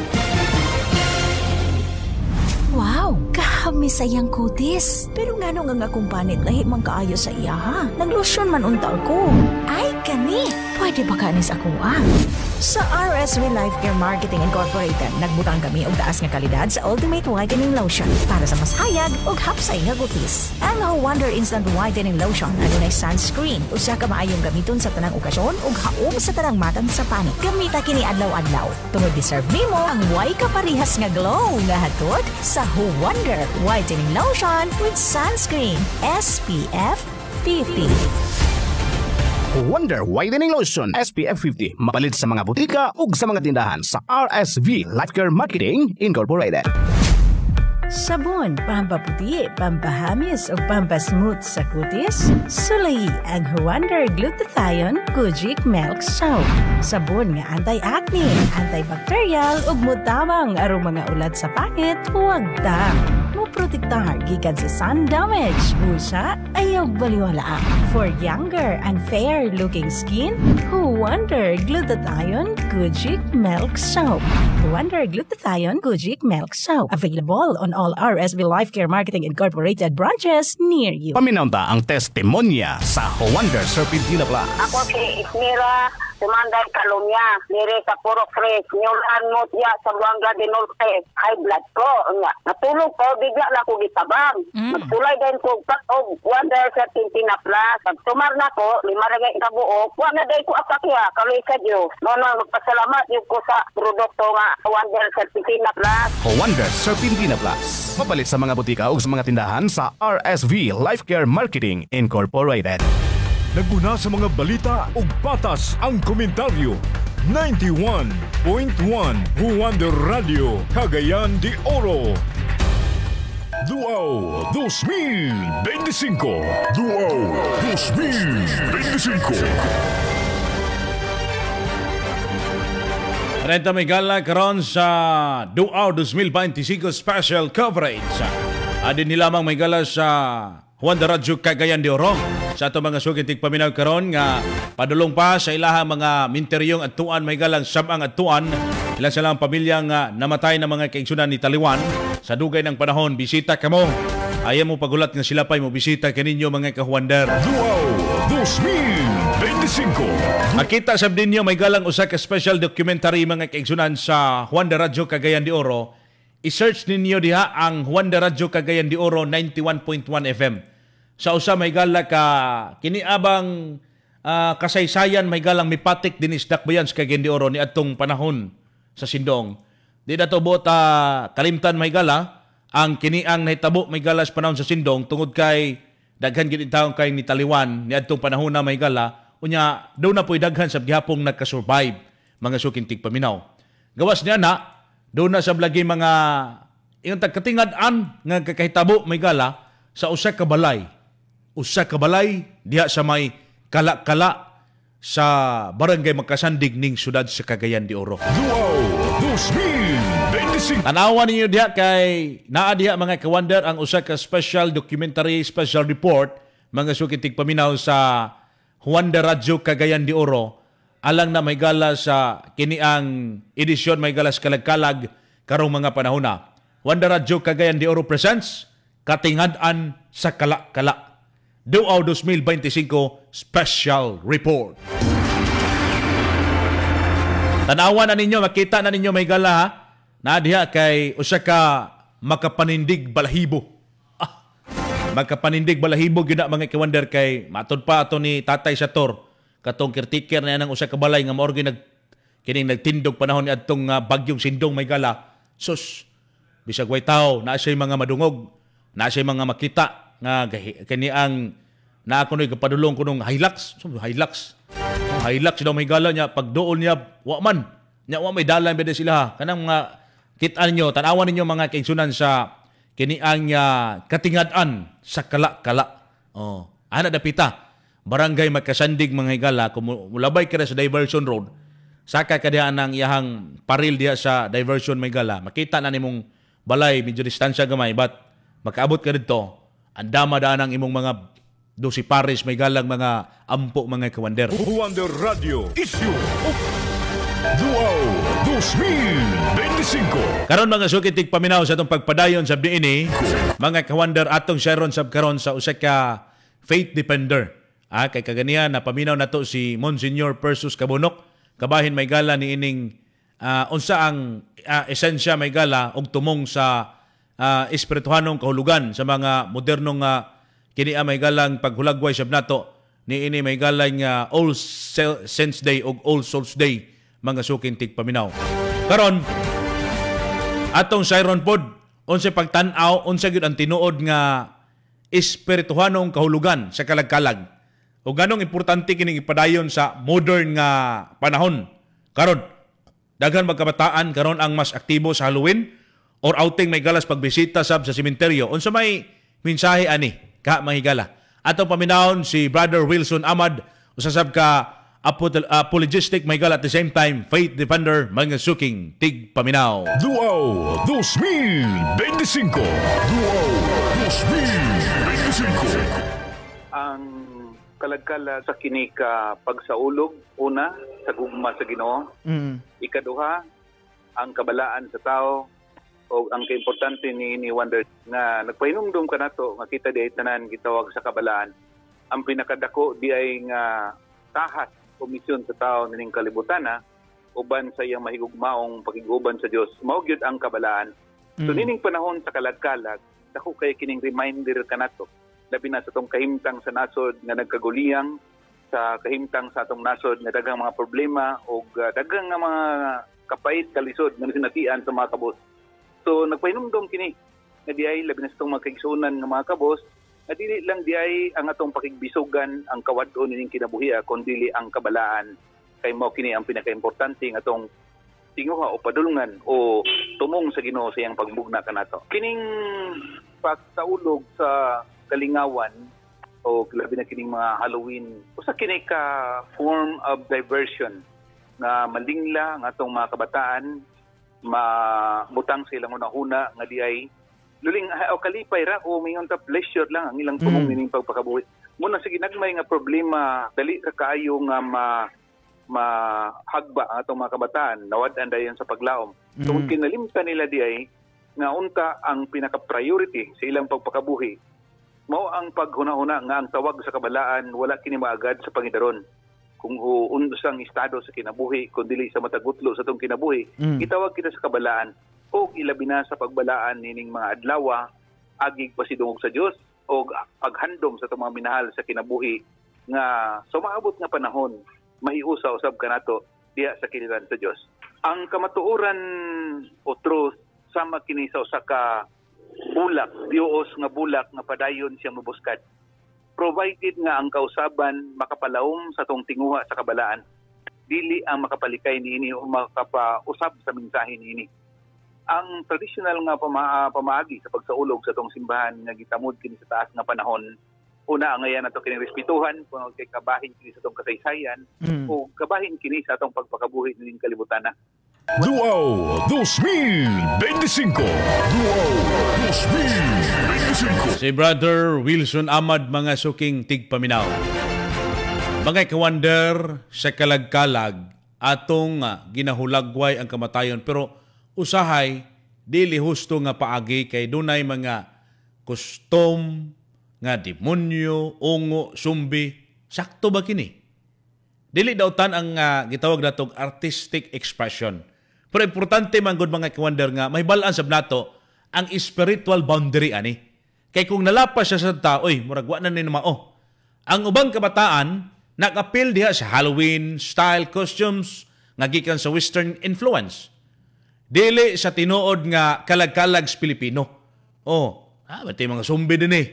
Wow, kahami sayang kutis. Pero nga nung nga akong panit lahi mang kaayo sa iya ha. Naglotion man unta ko. Ay, kani. Pwede ba kanis ako Sa RSV Life Care Marketing Incorporated, nagbutang kami og taas nga kalidad sa Ultimate Whitening Lotion para sa mas hayag ug hapsay nga kutis. Ang Wonder Instant Whitening Lotion adunay sunscreen, usa ka maayong gamiton sa tanang okasyon ug haom sa tanang matang sa panit. Gamita kini adlaw-adlaw. Tungod deserve nimo ang way kaparihas nga glow nga hatod sa Wonder Whitening Lotion with sunscreen SPF 50. Wonder Whitening Lotion SPF 50 mapalit sa mga butika ug sa mga tindahan sa RSV Life Care Marketing Incorporated. Sabon, pampaputi, pampahamis o pampasmooth sa kutis? Sulayi ang Wonder Glutathione Kojic Milk Soap. Sabon nga anti-acne, antibacterial ug mutabang arong mga ulat sa pangit, huwag ta. Muprotektar gikan sa sun damage. Usa, ayaw baliwala. For younger and fair-looking skin, Wonder Glutathione Kojic Milk Soap. Wonder Glutathione Kojic Milk Soap. Available on all RSV Life Care Marketing Incorporated branches near you. Paminaw ta ang testimonya sa Wonder Serpentina Plus. Ako si Ismira Sumanday Kalumya, nire sa Purok Fresh, Nyulan mo tiya sa Buanga de Norte, high blood ko. Natulog ko, bigla na ko gitabang. Magsulay din ko o Wonder Serpentina Plus. Pagtumar na ko, 5 ragay kabuok, wala day ko apakya, kaloy sa Diyos. Nono, magpasalamat yung ko sa produkto nga Wonder Serpentina Plus. Wonder Serpentina Plus. Mapalit sa mga butika o sa mga tindahan sa RSV Life Care Marketing Incorporated. Naguna sa mga balita ug patas ang komentaryo. 91.1 Wonder Radio Cagayan de Oro. Duao 2025. Duao 2025. Renta may gala karon sa Duao 2025 special coverage. Adin ni lamang may gala sa Wonder Radio Cagayan de Oro. Sa ato mga sukitig paminaw karon nga padulong pa sa ilahang mga minteryong atuan may galang sabang atuan ilang silang pamilyang namatay na mga kaigsunan ni Taliwan sa dugay ng panahon. Bisita kamo. Ayaw mo pagulat nga sila pa'y mo bisita kaninyo mga kahuander. Duao 2025. Makita sab ninyo may galang usa ka special documentary mga kaigsunan sa Wonder Radio Cagayan de Oro. I-search ninyo diha ang Wonder Radio Cagayan de Oro 91.1 FM. sa usa may gala ka kiniabang kasaysayan may galang mipatik din isdak bayan sa Cagayan de Oro ni atong panahon sa Sindong. Di dato bota kalimtan may gala ang kiniang nahitabo may gala sa panahon sa Sindong tungod kay daghan gid taong kay ni Taliwan ni adtong panahon na may gala unya daw na po'y daghan sa gihapong nagka-survive mga suking tigpaminaw. Gawas niya na daw na sa blagi mga yung tagkatingad-an nga kakahitabo may gala sa usa ka balay. Usa ka balay diha sa may kala-kala sa barangay Magkasandig ning siyudad sa Cagayan de Oro. Wow! 2025! Tanawan ninyo diha kay naa diha mga kawander ang usa ka special documentary, special report mga sukitig paminaw sa Juan de Radyo, Cagayan de Oro alang na may gala sa kiniang edisyon may gala sa kalag-kalag karong mga panahon na. Juan de Radyo, Cagayan de Oro presents Katingad-an sa Kala-Kala. Duaw 2025 Special Report. Tanawan na ninyo, makita na ninyo may gala ha. Na diha kay usa ka makapanindig balahibo. Makapanindig balahibo gyud mga kawander kay matud pa ato ni Tatay Sator katong caretaker na nang usa ka balay nga mao gyud kining nagtindog panahon ni adtong bagyong Sindong may gala. Sus, bisag way tawo naa siya mga madungog, naa siya mga makita nga kani ang na ako no'y kapadulong ko nung Hilux. Hilux daw may gala niya. Pag doon niya, wa may dalan ba sila ha. Kanang mga kitaan nyo, tanawan ninyo mga kaigsunan sa kiniang katingad-an sa kala-kala. Ana dapita. Barangay Magkasandig mga higala. Kung mulabay ka na sa Diversion Road, saka ka diha ng iyahang paril diha sa Diversion may gala. Makita na nimong balay, medyo distansya gamay, but makaabot ka dito, ang dama-daan ang imong mga dosi pares may galang mga ampo mga kawander. Wonder Radio Issue of Duaw 2025. Karon mga sukitig paminaw sa itong pagpadayon sa BNA, mga kawander atong sharon sab karon sa usa ka faith defender. Kay kaganihan na paminaw nato si Monsignor Persus Cabunok, kabahin may gala ni ining unsa ang esensya may gala og tumong sa espirituhanong kahulugan sa mga modernong kini may galang paghulagway sab nato ni ini may galang All Saints Day ug All Souls Day mga suking tigpaminaw. Karon atong siron pod unsa pagtan-aw unsa gyud ang tinuod nga espirituhanong kahulugan sa kalag-kalag ug ganong importante kining ipadayon sa modern nga panahon. Karon daghan magkabataan karon ang mas aktibo sa Halloween or outing may galas pagbisita sab sa sementeryo. Unsa may mensahe ani ka mahigala? Atong paminahon si Brother Wilson Ahmad, usasab ka apologistic may gala at the same time faith defender mga suking tig paminaw. Duaw 2025. Duaw 2025. Ang kalagkala sa kini ka pagsaulog, una sa gugma sa Ginoo, ikaduha ang kabalaan sa tao, o ang kaimportante ni Wonder nga nagpahinumdum ka nato nga kita di ay tanan gitawag sa kabalaan. Ang pinakadako di ay nga tahat komisyon sa tao nining kalibutan uban sa iyang mahigugmaong pakiguban sa Dios. Mao gyud ang kabalaan. So nining panahon sa kalag-kalag, dako kay kining reminder kanato labi na sa tong kahimtang sa nasod nga nagkaguliyang, sa kahimtang sa atong nasod nga daghang mga problema o daghang nga mga kapait kalisod nga sinatian sa mga kabos. So nagpahinumdom kini nga diay labi na sa itong mga kaigsunan ng mga kabos na dili lang diay ang atong pakigbisugan ang kawadon nining kinabuhi kundi ang kabalaan. Kay mao kini ang pinakaimportante ng atong tinguha o padulungan o tumong sa Ginoo sa iyang pagbugna kanato. Kining pagsaulog sa kalingawan o labi na kining mga Halloween usa kini ka form of diversion na malingla ang atong mga kabataan mabutang sa ilang una-una nga diay luling o kalipay ra o mayon ta pleasure lang ang ilang tumong nining pagpakabuhi. Muna sa ginagmay nga problema dali ka kaayo nga mahagba ang atong mga kabataan nawad-an dayon sa paglaom. So kung kinalimtan nila diay nga unta ang pinaka-priority sa ilang pagpakabuhi mao ang paghuna-huna nga ang tawag sa kabalaan wala kini maagad sa pangidaron. Kung unsang estado sa kinabuhi kundi sa matagutlo sa itong kinabuhi, itawag kita sa kabalaan o ilabi na sa pagbalaan nining mga adlaw agig pasidungog sa Dios o paghandom sa itong mga minahal sa kinabuhi nga sumaabot nga panahon mahiusa usab kanato diha sa kiliran sa Dios. Ang kamatuoran o truth sama kini sa usa ka bulak, Dios nga bulak nga padayon siyang mabuskad. Provided nga ang kausaban makapalawom sa tong tinguha sa kabalaan, dili ang makapalikay niini o makapausab sa mensahe niini. Ang traditional nga pamaagi sa pagsaulog sa tong simbahan nga gitamod kini sa taas nga panahon, una ang ngayon nato kini respetuhan kung kay kabahin kini sa tong kasaysayan o kabahin kini sa tong pagpakabuhi ning kalibutan na. Duao 2025. Duao 2025. Si Brother Wilson Ahmad mga suking tigpaminaw. Mga kawander sa kalagkalag atong ginahulagway ang kamatayon pero usahay dili husto nga paagi kay dunay mga custom nga demonyo, ungo, sumbi. Sakto ba kini? Dili daw tan ang gitawag natong artistic expression. Pero importante man gud mga kawander nga may balaan sab nato ang spiritual boundary ani. Kay kung nalapas siya sa tao, oy, murag wa na ni mao. Ang ubang kabataan nakapil diha sa Halloween style costumes nga gikan sa Western influence. Dili sa tinuod nga kalag-kalag sa Pilipino. Batay mga zombi din eh.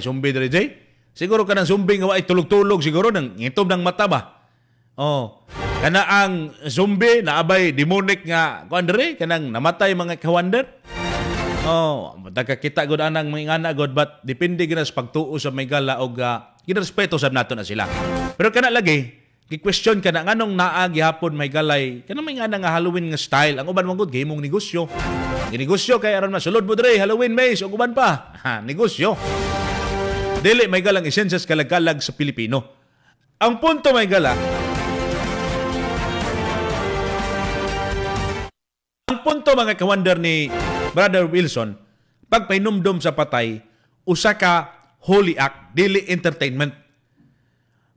Zombi din eh. Siguro ka ng zombi nga ay tulog-tulog siguro nang ngitob ng mata ba? Kana ang zombi na abay demonic nga kuandre kanang namatay mga kawander. Magkakita gud anang mga ingana gud but depende gina sa pagtuo sa may gala og ginrespeto sab nato na sila. Pero kana lagi gi-question ka na nganong naa gihapon may galay kanang may nga Halloween nga style ang uban mangud gihimong negosyo. Ginegosyo kay aron masulod mo dre Halloween maze ug uban pa. Negosyo. Dili may galang esensyas kalag-kalag sa Pilipino. Ang punto may gala. Ang punto mga kawander ni Brother Wilson, pagpainumdum sa patay, usa ka holy act, dili entertainment.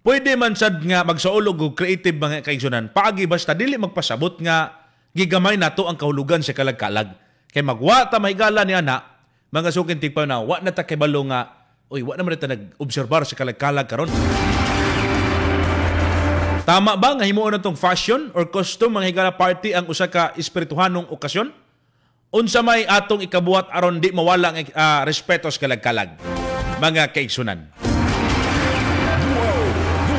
Pwede man sad nga magsaulog og creative mga kaigsunan. Paagi basta dili magpasabot nga gigamay nato ang kahulugan sa kalag-kalag. Kay magwa ta mahigala ni ana, mga sukin tigpa na wa na ta kay balo nga, oy wa naman ta nag-obserbar sa kalag-kalag karon. Tama ba nga himuon natong fashion or costume mga higala party ang usa ka espirituhanong okasyon? Unsa may atong ikabuhat aron di mawala ang respeto sa kalag-kalag mga kaigsunan.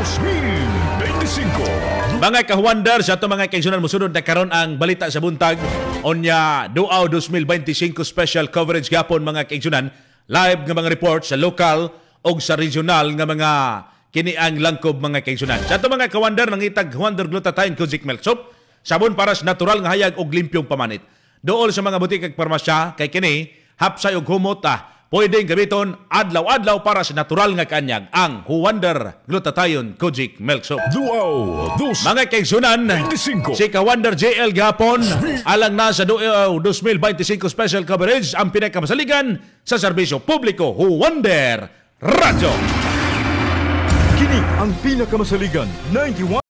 2025. Mga kahuandar sa ato mga kaigsunan mosunod na karon ang balita sa buntag onya Duao 2025 special coverage gapon mga kaigsunan, live nga mga report sa lokal o sa regional nga mga kini ang langkob mga kaigsunan. Sa ato mga kahuandar nangitag Wonder Glutathione Kojic Milk Soap, sabon para sa natural nga hayag og limpyong pamanit. Dool sa mga butik ag parmasya kay kini hapsay og humot pwedeng gamiton adlaw-adlaw para sa natural nga kanyag ang Wonder Glutathione Kojic Milk Soap. Duao mga kaigsunan, si Wonder JL gapon alang na sa Duao 2025 special coverage ang pinakamasaligan sa serbisyo publiko Wonder Radio. Kini ang pinakamasaligan 91